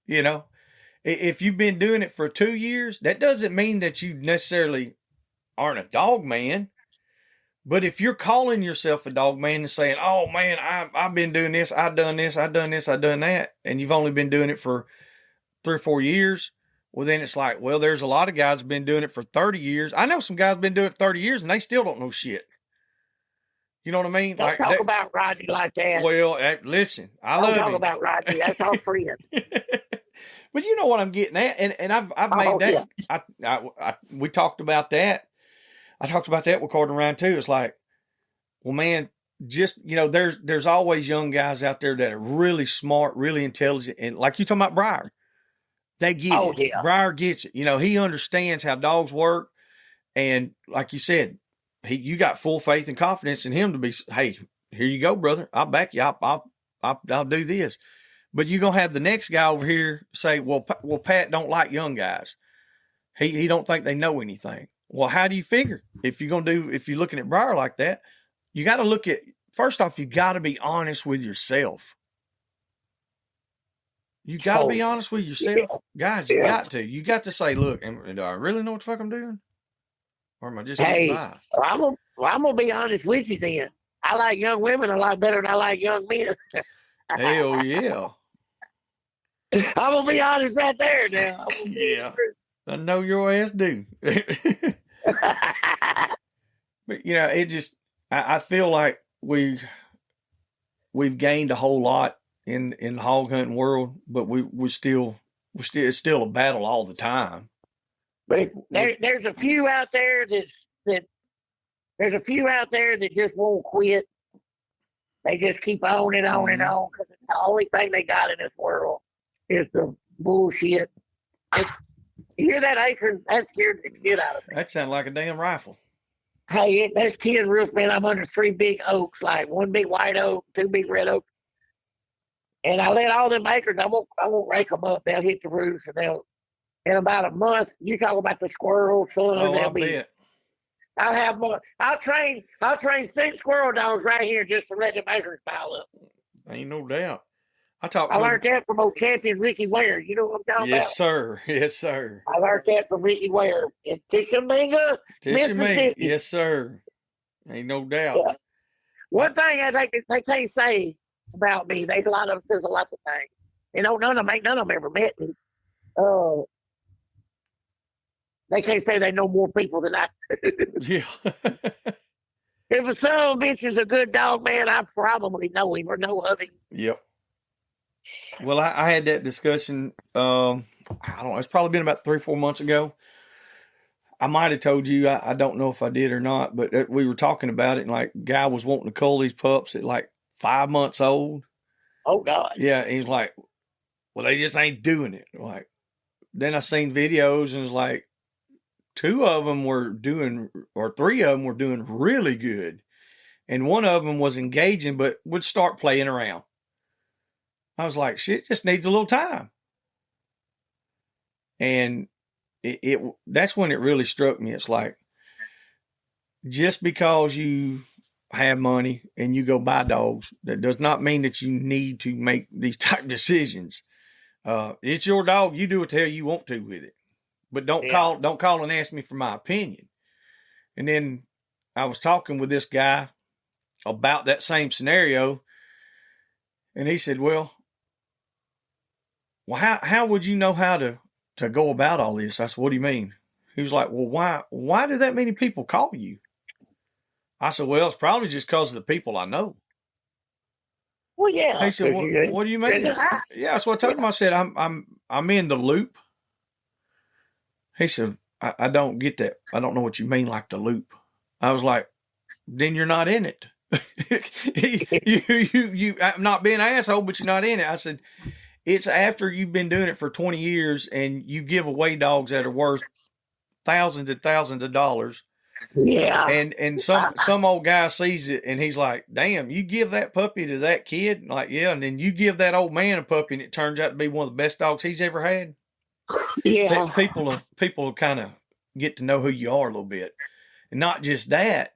You know, if you've been doing it for 2 years, that doesn't mean that you necessarily aren't a dog man. But if you're calling yourself a dog man and saying, "Oh man, I've been doing this, I've done this, I've done this, I've done that," and you've only been doing it for 3 or 4 years, well, then it's like, well, there's a lot of guys who've been doing it for 30 years. I know some guys have been doing it for 30 years and they still don't know shit. You know what I mean? Don't talk about Rodney like that. Well, listen, I love him. Don't talk about Rodney. That's our friend. But you know what I'm getting at, and I've made that. Yeah. We talked about that. I talked about that with Carter Ryan too. It's like, well, man, just there's always young guys out there that are really smart, really intelligent, and like you talking about Briar, they get it. Yeah. Briar gets it. He understands how dogs work, and like you said, you got full faith and confidence in him to be, hey, here you go, brother. I'll back you. I'll do this. But you're gonna have the next guy over here say, well, Pat don't like young guys. He don't think they know anything. Well, how do you figure if you're looking at Briar like that? You got to look at, first off, you got to be honest with yourself. You got to be honest with yourself, guys. You got to. You got to say, look, do I really know what the fuck I'm doing, or am I just getting by? I'm gonna be honest with you. Then I like young women a lot better than I like young men. Hell yeah! I'm gonna be honest right there now. Yeah. I know your ass do. But it just, I feel like we've gained a whole lot in the hog hunting world, but it's still a battle all the time. But there's a few out there that just won't quit. They just keep on and on and on because it's the only thing they got in this world is the bullshit. You hear that acorn? That scared the shit out of me. That sounded like a damn rifle. Hey, that's 10 roofs, man. I'm under 3 big oaks, like 1 big white oak, 2 big red oaks. And I let all them acorns, I won't rake them up. They'll hit the roofs, and in about a month, you talk about the squirrels, I'll bet. I'll have more. I'll train 6 squirrel dogs right here just to let them acorns pile up. Ain't no doubt. I learned that from old champion Ricky Ware. You know what I'm talking about? Yes, sir. Yes, sir. I learned that from Ricky Ware in Tishomingo, Mississippi. Yes, sir. Ain't no doubt. Yeah. One thing they can't say about me, there's a lot of things. None of them ever met me. They can't say they know more people than I do. Yeah. If a son of a bitch is a good dog, man, I probably know him or know of him. Yep. Well, I had that discussion, I don't know, it's probably been about 3 or 4 months ago. I might have told you, I don't know if I did or not, but we were talking about it, and like, guy was wanting to cull these pups at like 5 months old. Oh, God. Yeah, and he's like, well, they just ain't doing it. Like, then I seen videos, and it's like, 2 of them were doing, or 3 of them were doing really good. And 1 of them was engaging, but would start playing around. I was like, shit just needs a little time. And that's when it really struck me. It's like, just because you have money and you go buy dogs, that does not mean that you need to make these type decisions. It's your dog. You do what the hell you want to with it. But don't call and ask me for my opinion. And then I was talking with this guy about that same scenario. And he said, well, how would you know how to go about all this? I said, what do you mean? He was like, well, why do that many people call you? I said, well, it's probably just because of the people I know. Well, yeah. He said, what do you mean? Yeah, that's what I told him. I said, I'm in the loop. He said, I don't get that. I don't know what you mean, like the loop. I was like, then you're not in it. I'm not being an asshole, but you're not in it. I said, it's after you've been doing it for 20 years and you give away dogs that are worth thousands and thousands of dollars. Yeah. And some old guy sees it and he's like, damn, you give that puppy to that kid? Like, yeah. And then you give that old man a puppy and it turns out to be one of the best dogs he's ever had. Yeah. People kind of get to know who you are a little bit. And not just that,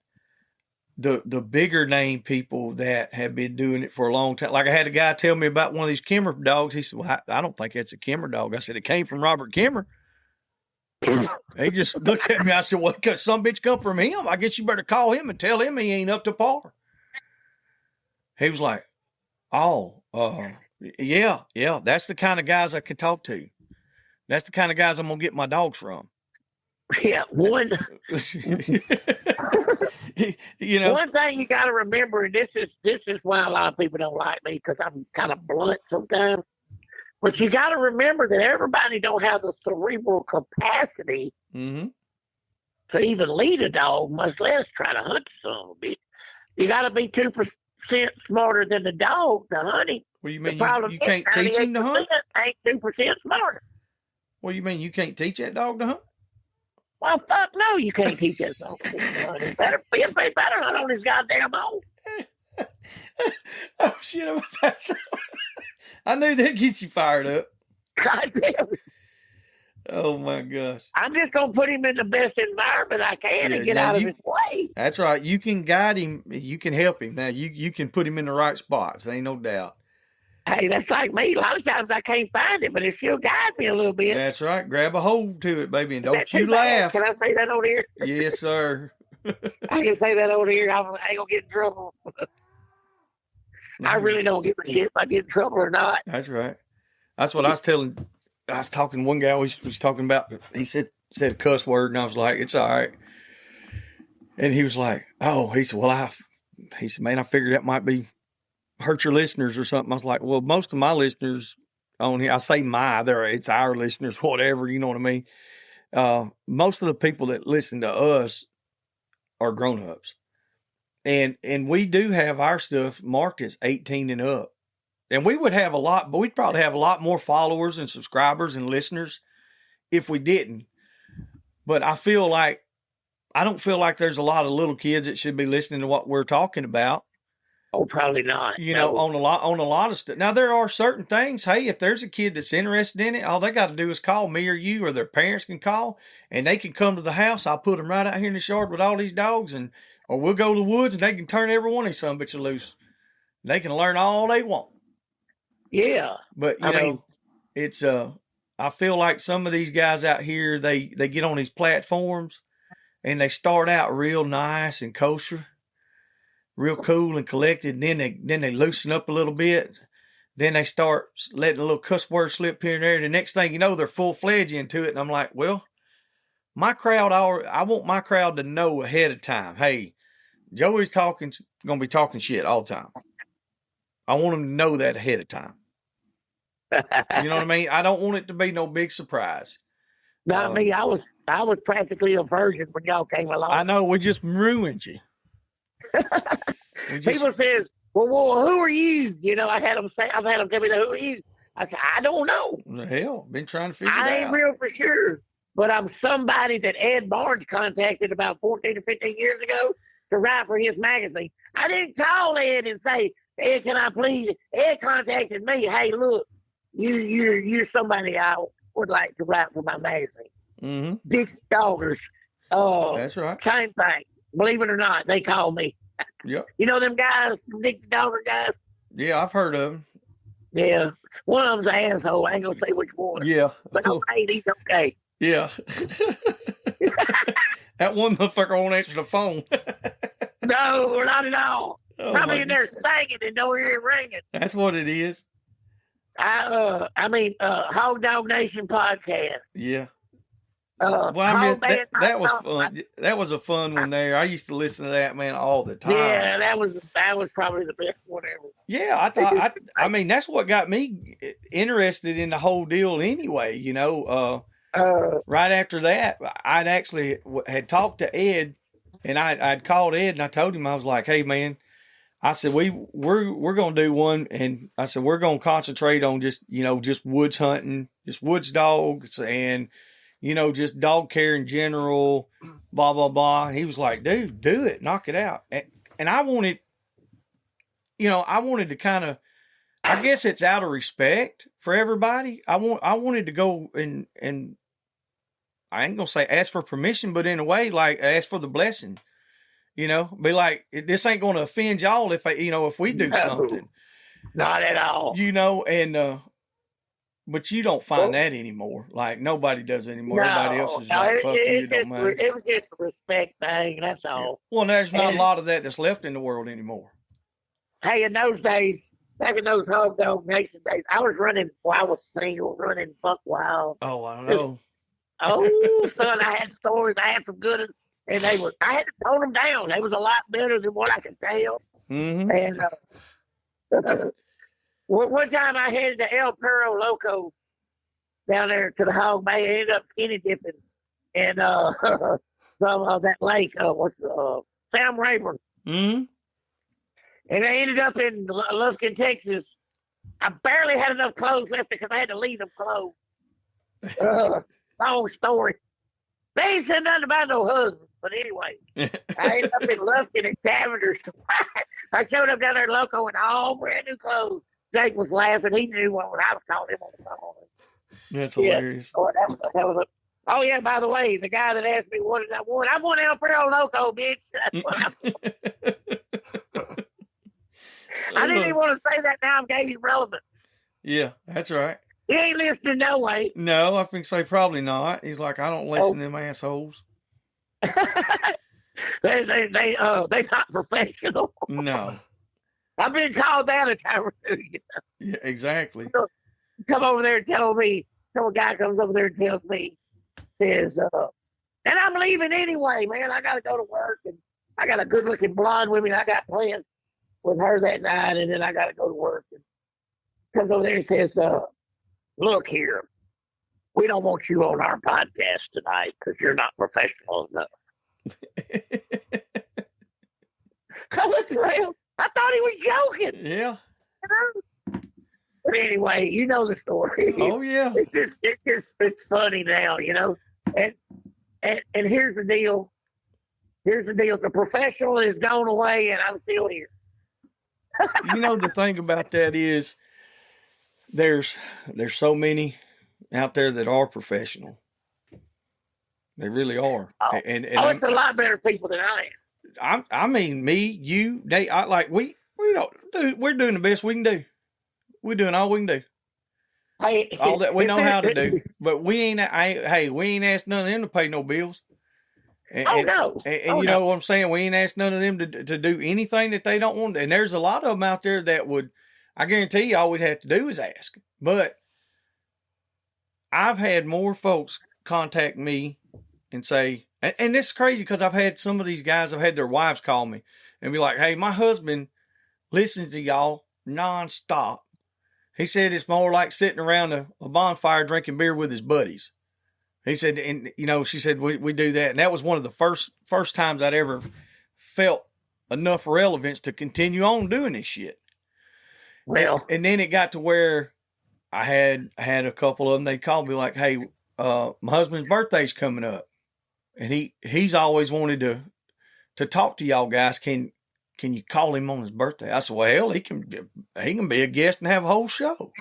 the bigger name people that have been doing it for a long time. Like I had a guy tell me about one of these Kimmer dogs. He said, well, I don't think that's a Kimmer dog. I said, it came from Robert Kimmer. He just looked at me. I said, well, some bitch come from him. I guess you better call him and tell him he ain't up to par. He was like, oh, yeah. That's the kind of guys I can talk to. That's the kind of guys I'm going to get my dogs from. Yeah, one. You know, one thing you got to remember, and this is why a lot of people don't like me, because I'm kind of blunt sometimes. But you got to remember that everybody don't have the cerebral capacity to even lead a dog, much less try to hunt some of it. You got to be 2% smarter than the dog to hunt him. What do you mean? You can't teach him to hunt? Ain't 2% smarter. What do you mean? You can't teach that dog to hunt? Well, fuck no, you can't teach that dog to hunt. He better hunt on his goddamn own. Oh, shit. I knew that'd get you fired up. God damn it. Oh, my gosh. I'm just going to put him in the best environment I can and get out of his way. That's right. You can guide him. You can help him. Now, you can put him in the right spots. There ain't no doubt. Hey, that's like me. A lot of times I can't find it, but it still guides me a little bit. That's right. Grab a hold to it, baby, and don't you laugh. Can I say that on here? Yes, sir. I can say that on here. I ain't going to get in trouble. I really don't give a shit if I get in trouble or not. That's right. That's what I was telling. I was talking to one guy was talking about. He said a cuss word, and I was like, "It's all right." And he was like, "Oh," he said, "Well, he said, man, I figured that might be hurt your listeners or something." I was like, "Well, most of my listeners on here, I say it's our listeners, whatever, you know what I mean. Most of the people that listen to us are grown-ups. And we do have our stuff marked as 18 and up. And we would have but we'd probably have a lot more followers and subscribers and listeners if we didn't. But I don't feel like there's a lot of little kids that should be listening to what we're talking about. Oh, probably not. You know, on a lot of stuff. Now, there are certain things. Hey, if there's a kid that's interested in it, all they got to do is call me or you, or their parents can call, and they can come to the house. I'll put them right out here in the yard with all these dogs, or we'll go to the woods and they can turn every one of these son bitches loose. They can learn all they want. Yeah. But, you know, it's, I feel like some of these guys out here, they get on these platforms and they start out real nice and kosher, real cool and collected. And then they loosen up a little bit. Then they start letting a little cuss word slip here and there. The next thing you know, they're full-fledged into it. And I'm like, well, I want my crowd to know ahead of time. Hey, Joey's going to be talking shit all the time. I want them to know that ahead of time. You know what I mean? I don't want it to be no big surprise. Not me. I was practically a virgin when y'all came along. I know. We just ruined you. People says, well, who are you? You know, I've had them tell me, who are you? I said, I don't know. The hell, been trying to figure it out. I ain't real for sure, but I'm somebody that Ed Barnes contacted about 14 or 15 years ago to write for his magazine. I didn't call Ed and say, Ed, can I please? Ed contacted me. Hey, look, you're somebody I would like to write for my magazine. Mm-hmm. Dixie Doggers. That's right. Same thing. Believe it or not, they call me. Yep. You know them guys, Dixie Dogger guys? Yeah, I've heard of them. Yeah. One of them's an asshole. I ain't going to say which one. Yeah. But okay, he's okay. Yeah. That one motherfucker won't answer the phone. No, not at all. Probably in there singing and don't hear it ringing. That's what it is. Hog Dog Nation podcast. Yeah. Well, I mean, that was fun. That was a fun one there. I used to listen to that, man, all the time. Yeah, that was probably the best one ever. Yeah, I mean, that's what got me interested in the whole deal anyway, you know. Right after that, I'd actually had talked to Ed, and I'd called Ed, and I told him, I was like, hey, man, I said, we're going to do one. And I said, we're going to concentrate on just woods hunting, just woods dogs and, just dog care in general, blah, blah, blah. He was like, dude, do it, knock it out. And I wanted, I wanted to kind of, I guess it's out of respect for everybody. I wanted to go and I ain't going to say ask for permission, but in a way, like ask for the blessing. Be like, this ain't going to offend y'all if if we do something. Not at all. But you don't find that anymore. Like nobody does it anymore. Everybody else is like, fuck you, don't mind. It was just a respect thing. That's all. Yeah. Well, there's not a lot of that's left in the world anymore. Hey, in those days, back in those Hog Dog Nation days, I was running. Well, I was single, running buck wild. Oh, I don't know. Oh, son, I had stories. I had some good ones. And I had to tone them down. They was a lot better than what I could tell. Mm-hmm. And one time I headed to El Perro Loco down there to the Hog Bay. I ended up skinny dipping in some of that lake. Sam Rayburn. Mm-hmm. And I ended up in Luskin, Texas. I barely had enough clothes left because I had to leave them clothes. Long story. They ain't said nothing about no husband. But anyway, I ended up in Luskin at Cavender's. I showed up down there Loco in all brand new clothes. Jake was laughing. He knew what I was calling him on the phone. That's hilarious. Oh, yeah, by the way, the guy that asked me what did I want, I want El Perro Loco, bitch. That's what I didn't even want to say that now. I'm getting relevant. Yeah, that's right. He ain't listening no way. No, I think so. Probably not. He's like, I don't listen to them assholes. They not professional. No. I've been called that a time or two. Yeah, exactly. Come over there and tell me. Some guy comes over there and tells me, says, and I'm leaving anyway, man. I got to go to work, and I got a good-looking blonde with me. I got plans with her that night, and then I got to go to work. And comes over there and says, look here, we don't want you on our podcast tonight because you're not professional enough. I looked around. I thought he was joking. Yeah. But anyway, you know the story. Oh yeah. It's funny now, And here's the deal. The professional is gone away, and I'm still here. The thing about that is, there's so many out there that are professional. They really are. Oh, and it's a lot better people than I am. I mean, me, you, they. We're doing the best we can do. We're doing all we can do. Hey, all that we know how to do. But we ain't asked none of them to pay no bills. And no. You know what I'm saying? We ain't asked none of them to do anything that they don't want. And there's a lot of them out there that would. I guarantee you, all we'd have to do is ask. But I've had more folks contact me and say, and this is crazy because I've had some of these guys, I've had their wives call me and be like, hey, my husband listens to y'all nonstop. He said it's more like sitting around a bonfire drinking beer with his buddies. He said, and she said, we do that. And that was one of the first times I'd ever felt enough relevance to continue on doing this shit. Well, and then it got to where I had a couple of them. They called me like, "Hey, my husband's birthday's coming up, and he's always wanted to talk to y'all guys. Can you call him on his birthday?" I said, "Well, he can be a guest and have a whole show."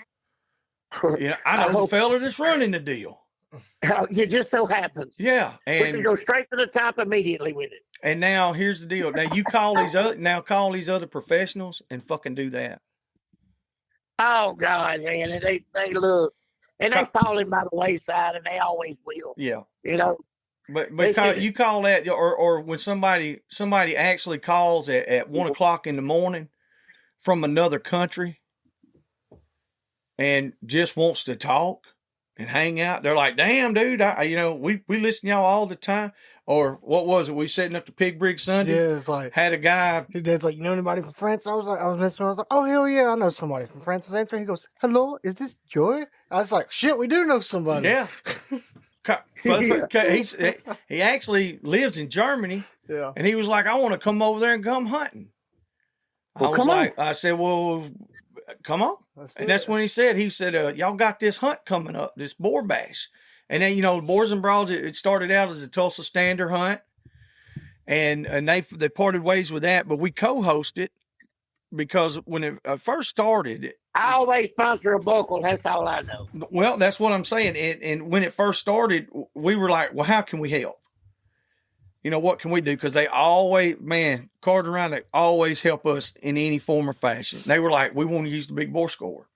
I know the fella that's running the deal. It just so happens. Yeah, and we can go straight to the top immediately with it. And now here's the deal. Now you call these other professionals and fucking do that. Oh God, man! And they look, and they falling by the wayside, and they always will. Yeah, But you call that, or when somebody actually calls at 1 o'clock in the morning from another country and just wants to talk and hang out, they're like, "Damn, dude, we listen to y'all all the time." Or what was it? We setting up the Pig Brig Sunday. Yeah, it's like had a guy. His dad's like, "You know anybody from France?" I was listening. I was like, "Oh hell yeah, I know somebody from France." I was answering. He goes, "Hello, is this Joy?" I was like, "Shit, we do know somebody." Yeah. He actually lives in Germany. Yeah. And he was like, "I want to come over there and come hunting." I said, well, come on. And that's when he said, y'all got this hunt coming up, this boar bash. And then, Boars N Broads, it started out as a Tulsa Standard hunt. And they parted ways with that, but we co-hosted because when it first started. I always sponsor a buckle. That's all I know. Well, that's what I'm saying. And when it first started, we were like, well, how can we help? What can we do? Because they always, Cards Around, they always help us in any form or fashion. They were like, we want to use the big bore score.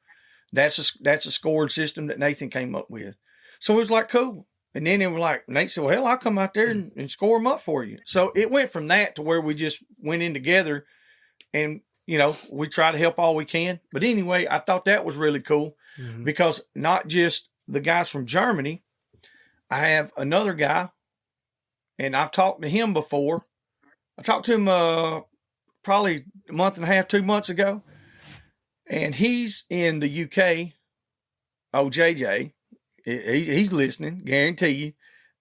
That's a scoring system that Nathan came up with. So it was like, cool. And then they were like, Nate said, well, hell, I'll come out there and score them up for you. So it went from that to where we just went in together and, we try to help all we can. But anyway, I thought that was really cool because not just the guys from Germany, I have another guy. And I've talked to him before. I talked to him probably a month and a half, 2 months ago. And he's in the UK. Oh, JJ. He's listening, guarantee you.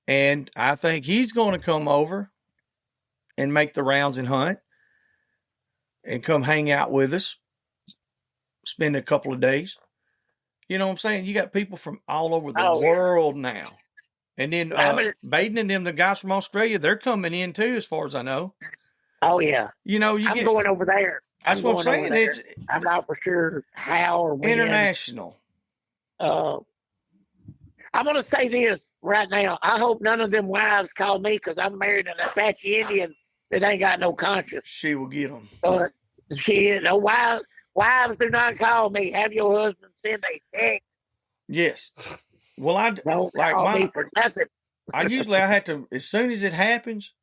And I think he's going to come over and make the rounds and hunt and come hang out with us. Spend a couple of days. You know what I'm saying? You got people from all over the world now. And then Baden and them, the guys from Australia, they're coming in too, as far as I know. Oh, yeah. I'm going over there. That's what I'm saying. I'm not for sure how or when. International. I'm going to say this right now. I hope none of them wives call me because I'm married an Apache Indian that ain't got no conscience. She will get them. Wives do not call me. Have your husband send a text. Yes. Well, I had to, as soon as it happens,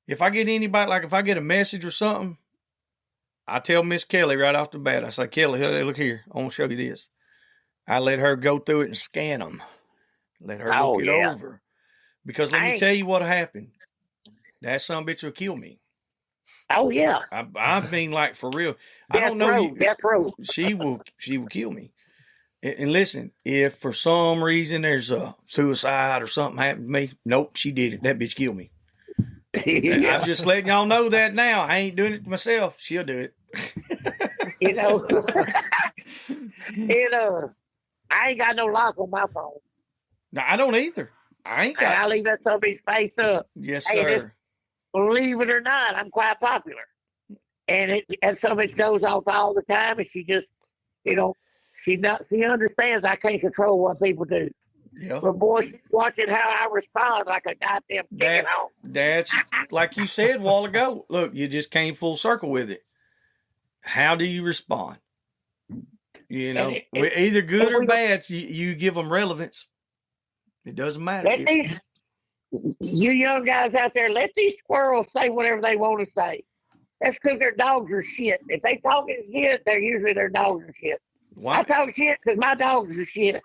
if I get anybody, like if I get a message or something, I tell Miss Kelly right off the bat, I say, Kelly, hey, look here, I want to show you this. I let her go through it and scan them. Let her look it over. Because let me tell you what happened. That son bitch will kill me. Oh, yeah. I mean, like, for real. I don't know. Death row. She will kill me. And listen, if for some reason there's a suicide or something happened to me, nope, she did it. That bitch killed me. Yeah. I'm just letting y'all know that now. I ain't doing it to myself. She'll do it. I ain't got no lock on my phone. No, I don't either. I leave that somebody's face up. Yes, sir. Believe it or not, I'm quite popular. And somebody goes off all the time, and she just, she understands I can't control what people do. Yeah. But boy, she's watching how I respond like a goddamn chicken home. That's like you said a while ago. Look, you just came full circle with it. How do you respond? Either good or bad. You give them relevance. It doesn't matter. You young guys out there, let these squirrels say whatever they want to say. That's because their dogs are shit. If they talking shit, they're usually their dogs are shit. Why? I talk shit because my dogs are shit.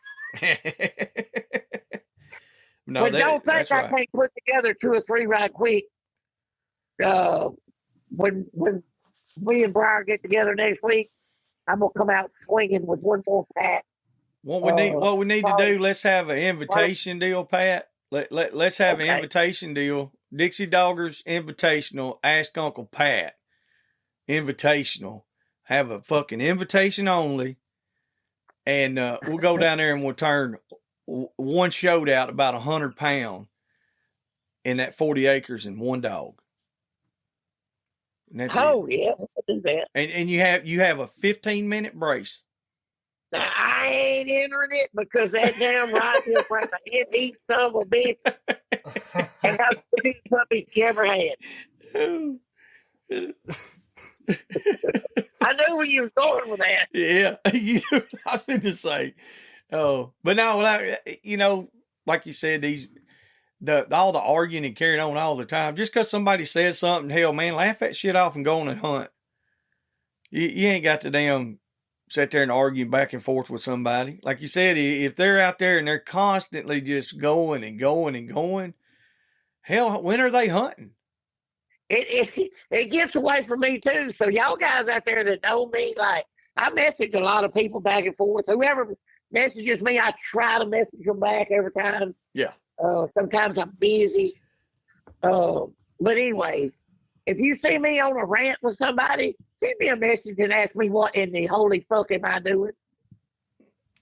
But don't think I can't put together 2 or 3 right quick. When we and Brian get together next week, I'm gonna come out swinging with one more Pat. What we need to do? Let's have an invitation deal, Pat. Let's have an invitation deal. Dixie Doggers Invitational. Ask Uncle Pat Invitational. Have a fucking invitation only. And we'll go down there and we'll turn one showed out about 100 pounds in that 40 acres in one dog. And that's yeah, we'll do that. And you have a 15-minute brace. Now, I ain't entering it because that damn right here from the head eat son of a bitch. And that's the biggest puppies you ever had. I knew where you were going with that. Yeah, I was going to say. Oh, but no, like you said, all the arguing and carrying on all the time. Just because somebody says something, hell, man, laugh that shit off and go on and hunt. You ain't got to damn sit there and argue back and forth with somebody. Like you said, if they're out there and they're constantly just going and going and going, hell, when are they hunting? It gets away from me too. So y'all guys out there that know me, like I message a lot of people back and forth. Whoever messages me, I try to message them back every time. Yeah. Sometimes I'm busy. But anyway, if you see me on a rant with somebody, send me a message and ask me what in the holy fuck am I doing?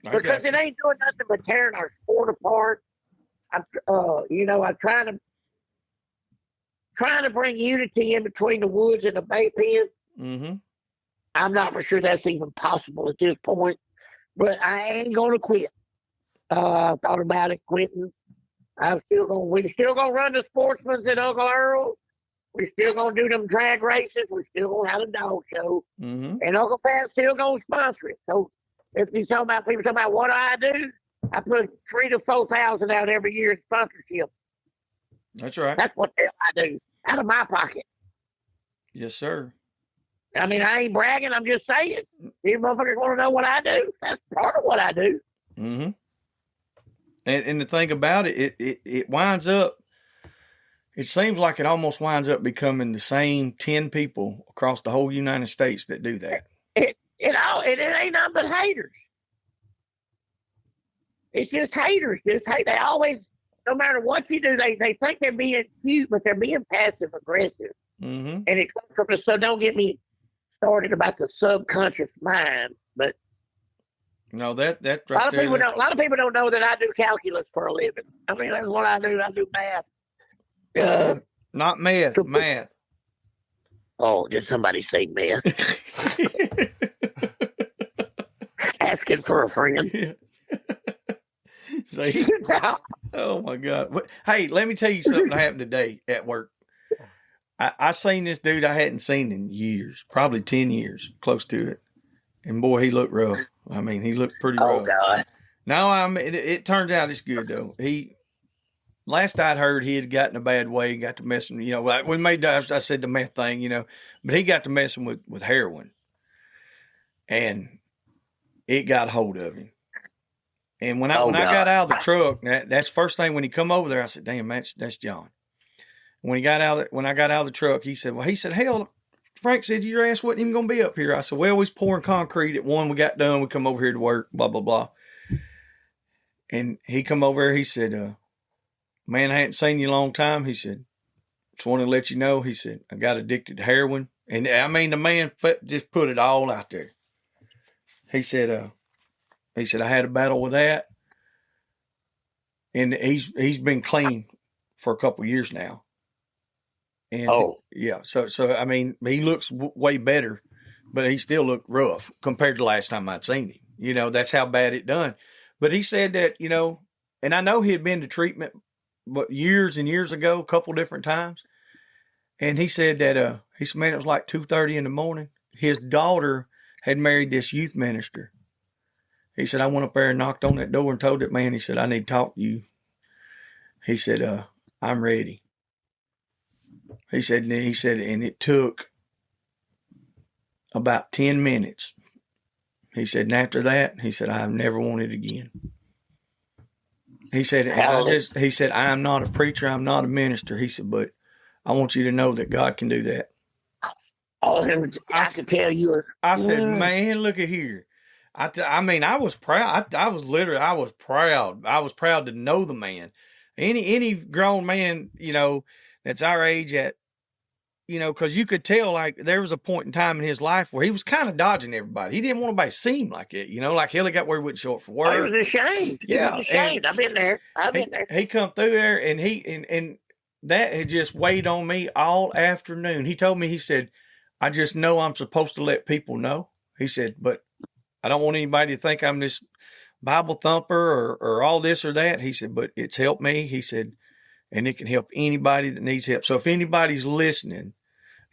Because it ain't doing nothing but tearing our sport apart. I'm trying to bring unity in between the woods and the bait pen. Mm-hmm. I'm not for sure that's even possible at this point, but I ain't gonna quit. I thought about it quitting. We're still gonna run the Sportsman's at Uncle Earl. We're still gonna do them drag races. We're still gonna have a dog show, and Uncle Pat's still gonna sponsor it. So if people talking about what I do, I put $3,000 to $4,000 out every year in sponsorship. That's right. That's what the hell I do out of my pocket. Yes, sir. I mean, I ain't bragging. I'm just saying. These motherfuckers want to know what I do. That's part of what I do. Mm-hmm. And the thing about it winds up. It seems like it almost winds up becoming the same 10 people across the whole United States that do that. It ain't nothing but haters. It's just haters. They always, no matter what you do, they think they're being cute, but they're being passive aggressive. Mm-hmm. And it comes from so don't get me started about the subconscious mind, but no, that right a lot of people don't know that I do calculus for a living. I mean, that's what I do. I do math. Not math, math. Oh, did somebody say math? Asking for a friend. See? Oh my God! Hey, let me tell you something that happened today at work. I seen this dude I hadn't seen in years, probably 10 years, close to it. And boy, he looked rough. I mean, he looked pretty rough. Oh God! No, it turns out it's good though. Last I'd heard, he had gotten a bad way, got to messing. We made I said the meth thing, but he got to messing with heroin, and it got hold of him. And when I got out of the truck, that's the first thing when he come over there, I said, "Damn, that's John." When I got out of the truck, he said, "Hell, Frank said your ass wasn't even gonna be up here." I said, "Well, we was pouring concrete at 1. We got done. We come over here to work. Blah blah blah." And he come over here. He said, "Man, I hadn't seen you in a long time." He said, "Just want to let you know." He said, "I got addicted to heroin." And I mean, the man just put it all out there. He said, I had a battle with that. And he's been clean for a couple of years now. And yeah. So, I mean, he looks way better, but he still looked rough compared to the last time I'd seen him. That's how bad it done. But he said that, and I know he had been to treatment but years and years ago, a couple different times. And he said that man, it was like 2:30 in the morning. His daughter had married this youth minister. He said, I went up there and knocked on that door and told that man, he said, I need to talk to you. He said, I'm ready. He said, and it took about 10 minutes. He said, and after that, he said, I've never wanted it again. He said, he said, I am not a preacher. I'm not a minister. He said, but I want you to know that God can do that. Oh, I can tell you. I said, man, look at here. I mean, I was proud. I was proud. I was proud to know the man. Any grown man, that's our age because you could tell, like, there was a point in time in his life where he was kind of dodging everybody. He didn't want anybody to see him like it, like hell, he got where he wouldn't show up for work. He was ashamed. Yeah. He was ashamed. I've been there. He come through there and and that had just weighed on me all afternoon. He told me, he said, I just know I'm supposed to let people know. He said, but I don't want anybody to think I'm this Bible thumper or all this or that. He said, but it's helped me. He said, and it can help anybody that needs help. So if anybody's listening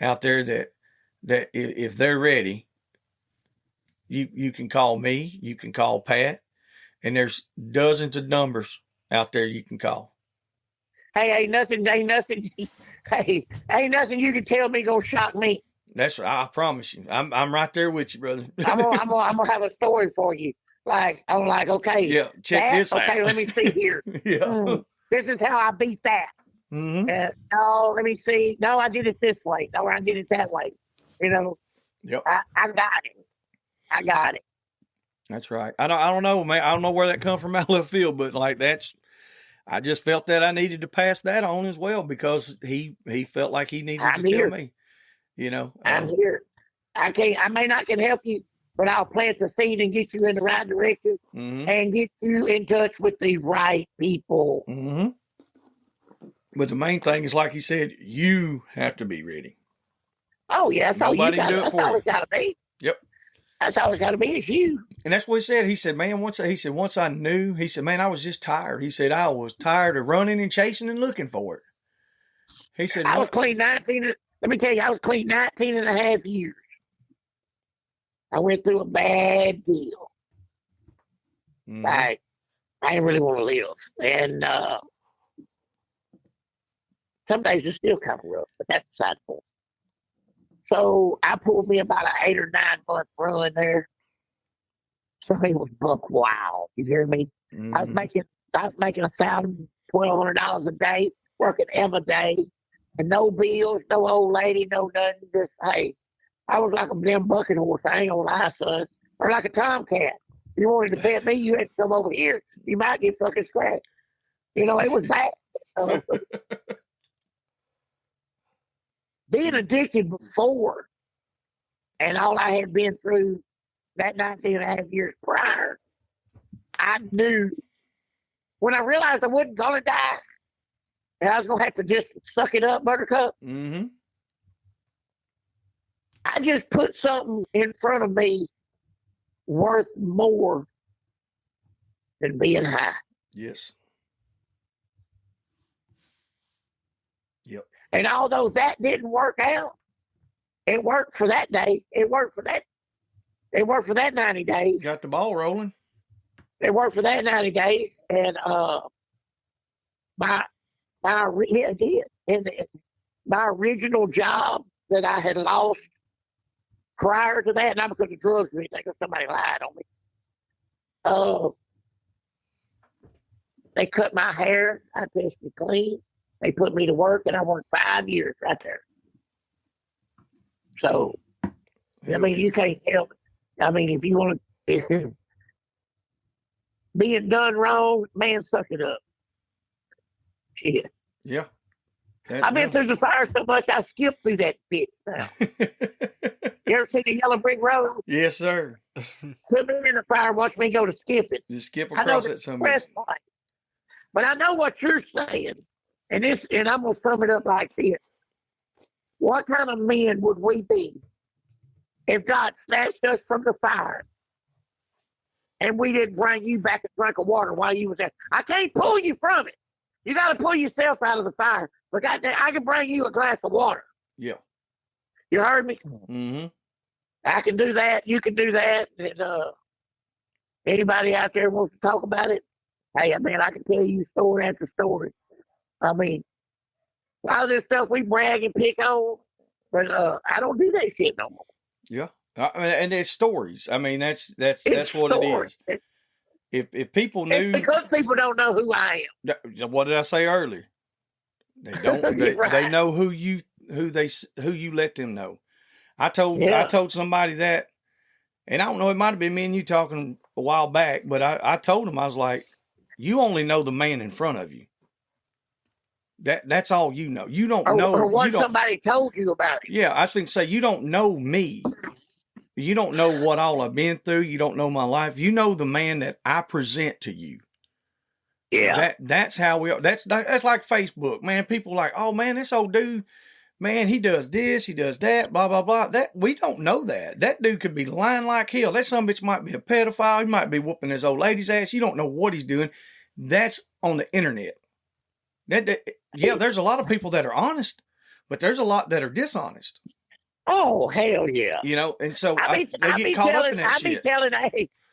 out there that if they're ready, you can call me, you can call Pat, and there's dozens of numbers out there you can call. Hey, ain't nothing you can tell me gonna shock me. That's right. I promise you. I'm right there with you, brother. I'm gonna have a story for you. I'm like, okay. Yeah, check this out. Okay, let me see here. Yeah. This is how I beat that. Mm-hmm. No, let me see. No, I did it this way. No, I did it that way. Yep. I got it. That's right. I don't know, man. I don't know where that come from out of left field, but like I just felt that I needed to pass that on as well because he felt like he needed to tell me. You know, I'm here. I may not can help you, but I'll plant the seed and get you in the right direction and get you in touch with the right people. Mm-hmm. But the main thing is, like he said, you have to be ready. Oh, yeah. That's Nobody can do it that's for all you. it's got to be. Yep. That's all it's got to be is you. And that's what he said. He said, man, once I knew, he said, man, I was just tired. He said, I was tired of running and chasing and looking for it. He said, I was clean 19. Let me tell you, I was clean 19 and a half years. I went through a bad deal. I didn't really want to live. And some days it's still kind of rough, but that's beside the point. So I pulled me about an 8 or 9 month run there. So it was buck wild. You hear me? I was making $1,000, $1,200 a day, working every day, and no bills, no old lady, no nothing. Just hey, I was like a damn bucking horse. I ain't gonna lie, son, or like a tomcat. If you wanted to pet me, you had to come over here. You might get fucking scratched. You know, it was bad. Being addicted before, and all I had been through that 19 and a half years prior, I knew when I realized I wasn't going to die and I was going to have to just suck it up, Buttercup, I just put something in front of me worth more than being high. Yes. Yep. And although that didn't work out, it worked for that day. It worked for that 90 days. Got the ball rolling. It worked for that 90 days. And it did. And my original job that I had lost prior to that, not because of drugs or anything, because somebody lied on me. They cut my hair. I tested clean. They put me to work, and I worked 5 years right there. So, I mean, you can't tell me. I mean, if you want to, being done wrong, man, suck it up. Shit. Yeah. I've been through the fire so much, I skipped through that bitch now. You ever seen the yellow brick road? Yes, sir. Put me in the fire, watch me go to skip it. Just skip across it so much. But I know what you're saying, and I'm gonna sum it up like this: what kind of men would we be if God snatched us from the fire and we didn't bring you back a drink of water while you was there? I can't pull you from it. You got to pull yourself out of the fire. But goddamn, I can bring you a glass of water. Yeah. You heard me? Mm-hmm. I can do that. You can do that. And anybody out there wants to talk about it, hey, I mean, I can tell you story after story. I mean, a lot of this stuff we brag and pick on, but I don't do that shit no more. Yeah. I mean, and there's stories. I mean, that's what stories. it is. If people knew, it's because people don't know who I am. What did I say earlier? They don't. Right. They know who you let them know. I told somebody that, and I don't know. It might have been me and you talking a while back, but I told him, I was like, you only know the man in front of you. That's all you know. You don't know. Or what somebody told you about it. Yeah, I was going to say, you don't know me. You don't know what all I've been through. You don't know my life. You know the man that I present to you. Yeah. That's how we are. That's like Facebook, man. People like, oh man, this old dude, man, he does this, he does that, blah, blah, blah. That we don't know that. That dude could be lying like hell. That son of a bitch might be a pedophile. He might be whooping his old lady's ass. You don't know what he's doing. That's on the internet. Yeah, there's a lot of people that are honest, but there's a lot that are dishonest. Oh, hell yeah. You know, and so they get caught up in that shit.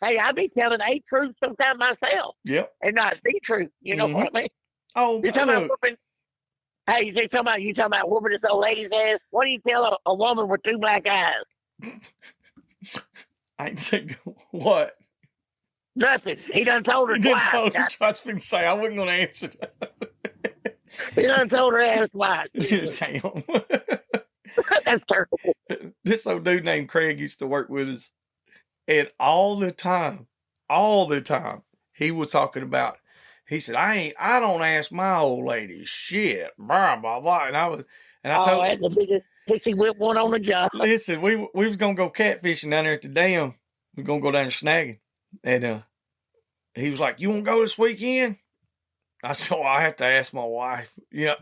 I be telling a truth sometimes myself. Yep. And not the truth. You know what I mean? Oh, you're talking about whooping. Hey, you talking about whooping this old lady's ass? What do you tell a woman with 2 black eyes? I ain't saying what? Nothing. He done told her he twice. I was going to say, I wasn't going to answer that. He done told her ass twice. Damn. That's terrible. This old dude named Craig used to work with us. And all the time, he was talking about, he said, I don't ask my old lady shit, blah, blah, blah. And I told him, Pissy whip one on the job. Listen, we was gonna go catfishing down there at the dam. We are gonna go down there snagging, and he was like, "You want to go this weekend?" I said, "Well, I have to ask my wife."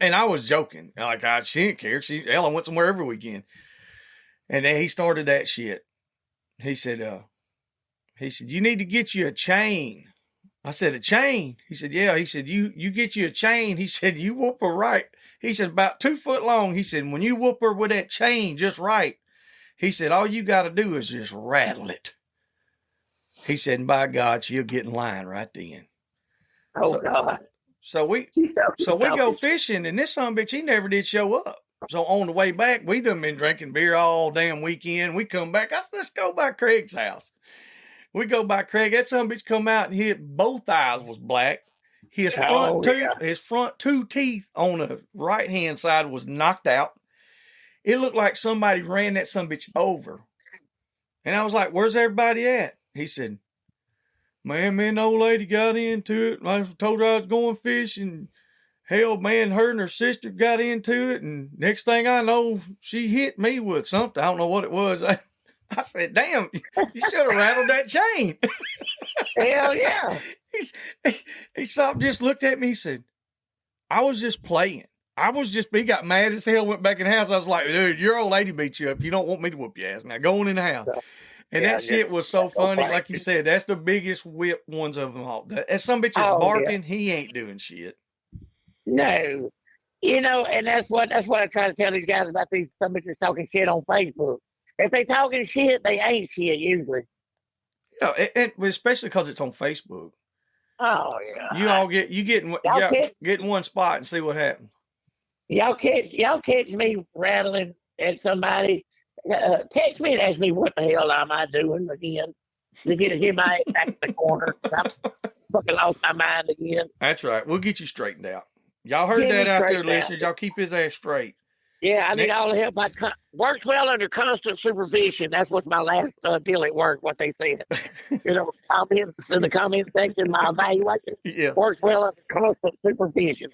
And I was joking. Like, she didn't care. Ella went somewhere every weekend. And then he started that shit. He said, "You need to get you a chain." I said, "A chain?" He said, "Yeah." He said, you get you a chain." He said, "You whoop her right." He said, "About 2 foot long." He said, "When you whoop her with that chain just right," he said, "all you got to do is just rattle it." He said, "And by God, she'll get in line right then." Oh, God. So we go fishing, and this son of a bitch, he never did show up. So on the way back, we done been drinking beer all damn weekend. We come back. I said, "Let's go by Craig's house." We go by Craig. That son of a bitch come out and hit both eyes was black. His front two teeth on the right hand side was knocked out. It looked like somebody ran that son of a bitch over. And I was like, "Where's everybody at?" He said, "Man, me and the old lady got into it. I told her I was going fishing. Hell, man, her and her sister got into it. And next thing I know, she hit me with something. I don't know what it was." I said, "Damn, you should have rattled that chain." Hell yeah. He stopped, just looked at me. He said, "I was just playing. He got mad as hell, went back in the house." I was like, "Dude, your old lady beat you up. You don't want me to whoop your ass. Now go on in the house." And that shit was so funny. Like you said, that's the biggest whip ones of them all. That some bitch is barking, he ain't doing shit. No. And that's what I try to tell these guys about these some bitches talking shit on Facebook. If they talking shit, they ain't shit usually. Yeah, and especially because it's on Facebook. Oh yeah. You all get in one spot and see what happens. Y'all catch me rattling at somebody. Text me and ask me what the hell am I doing again. To get my ass back in the corner. I fucking lost my mind again. That's right. We'll get you straightened out. Y'all heard that out there, listeners. Y'all keep his ass straight. Yeah, I need all the help. Works well under constant supervision. That's what's my last deal at work, what they said. Comments in the comment section, my evaluation works well under constant supervision.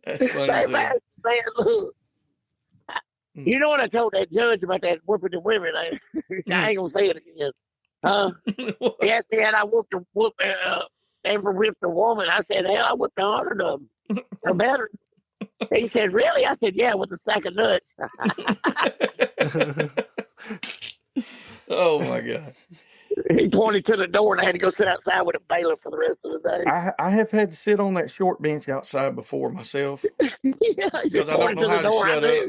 That's funny. Man, look, you know what I told that judge about that whooping the women? I ain't going to say it again. I whooped the woman. I said, hell, I whooped 100 of them. Or better. He said, really? I said, yeah, with a sack of nuts. Oh, my God. He pointed to the door, and I had to go sit outside with a bailiff for the rest of the day. I have had to sit on that short bench outside before myself. Yeah, because I don't know how to shut up.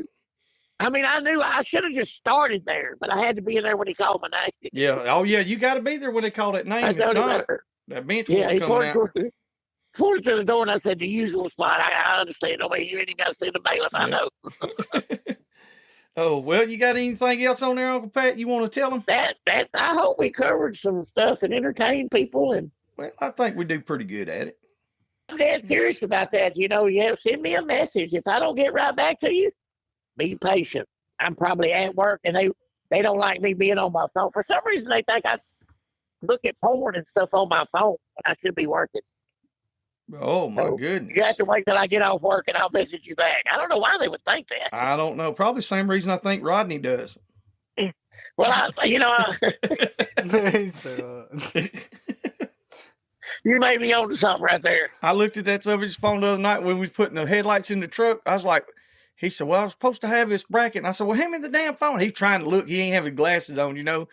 I mean, I knew I should have just started there, but I had to be in there when he called my name. Yeah. Oh, yeah. You got to be there when they call that name. If not, that bench won't come out. Pointed to the door, and I said, the usual spot. I understand. No way, you ain't got to see the bailiff. I know. Oh, well, you got anything else on there, Uncle Pat, you want to tell them? I hope we covered some stuff that entertained people. Well, I think we do pretty good at it. I'm dead serious about that. Send me a message. If I don't get right back to you, be patient. I'm probably at work, and they don't like me being on my phone. For some reason, they think I look at porn and stuff on my phone when I should be working. Oh, my goodness. You have to wait till I get off work, and I'll message you back. I don't know why they would think that. I don't know. Probably the same reason I think Rodney does. Well, you may be on to something right there. I looked at that subject's phone the other night when we was putting the headlights in the truck. I was like, he said, well, I was supposed to have this bracket. And I said, well, hand me the damn phone. He's trying to look. He ain't having glasses on,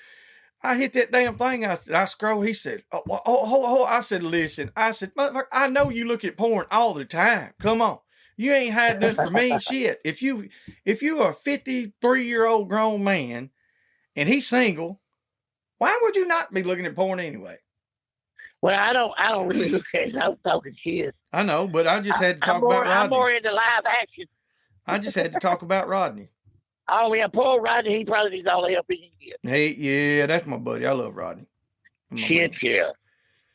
I hit that damn thing. I scroll. He said, oh. I said, listen. I said, motherfucker, I know you look at porn all the time. Come on. You ain't hiding nothing from me. Shit. If you are a 53-year-old grown man and he's single, why would you not be looking at porn anyway? Well, I don't really look at it. I'm talking shit. I know, but I just had to talk about Rodney. I'm more into live action. I just had to talk about Rodney. Oh, yeah, poor Rodney. He probably needs all the help he can get. Hey, yeah, that's my buddy. I love Rodney. Shit, yeah.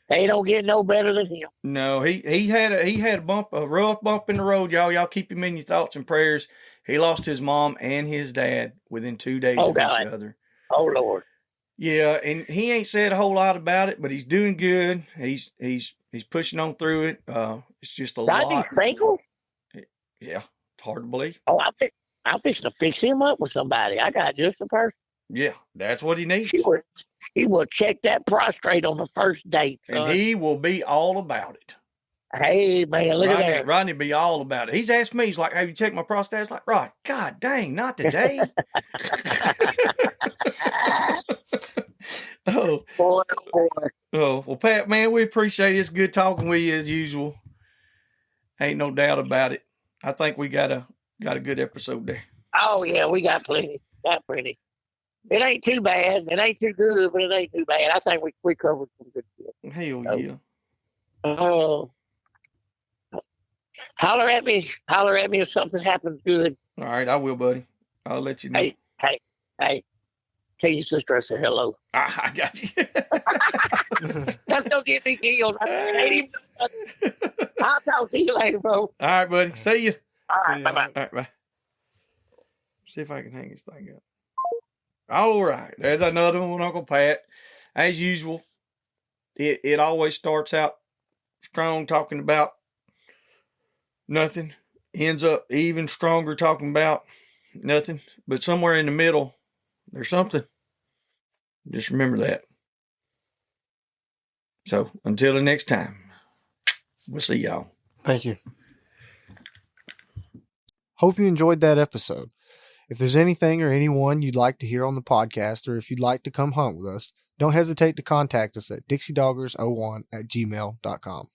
They don't get no better than him. No, he had a rough bump in the road, y'all. Y'all keep him in your thoughts and prayers. He lost his mom and his dad within 2 days of each other. Oh, Lord. Yeah, and he ain't said a whole lot about it, but he's doing good. He's pushing on through it. It's just a lot. Rodney's single? Yeah. It's hard to believe. Oh, I'm fixing to fix him up with somebody. I got just the person. Yeah, that's what he needs. He will check that prostrate on the first date, son. And he will be all about it. Hey, man, look at that. Rodney be all about it. He's asked me, he's like, have you checked my prostate? It's like, Rod, God dang, not today. Oh. Boy. Oh, well, Pat, man, we appreciate it. It's good talking with you as usual. Ain't no doubt about it. I think we got a good episode there. Oh, yeah, we got plenty. It ain't too bad. It ain't too good, but it ain't too bad. I think we covered some good shit. Hell yeah. Oh. Holler at me if something happens good. All right, I will, buddy. I'll let you know. Hey. Tell your sister I said hello. I got you. That's no get me killed. I'll talk to you later, bro. All right, buddy. See you. All right, bye-bye. All right, bye. See if I can hang this thing up. All right. There's another one, Uncle Pat. As usual, it always starts out strong talking about nothing. Ends up even stronger talking about nothing. But somewhere in the middle, there's something. Just remember that. So, until the next time, we'll see y'all. Thank you. Hope you enjoyed that episode. If there's anything or anyone you'd like to hear on the podcast, or if you'd like to come hunt with us, don't hesitate to contact us at dixiedoggers01@gmail.com.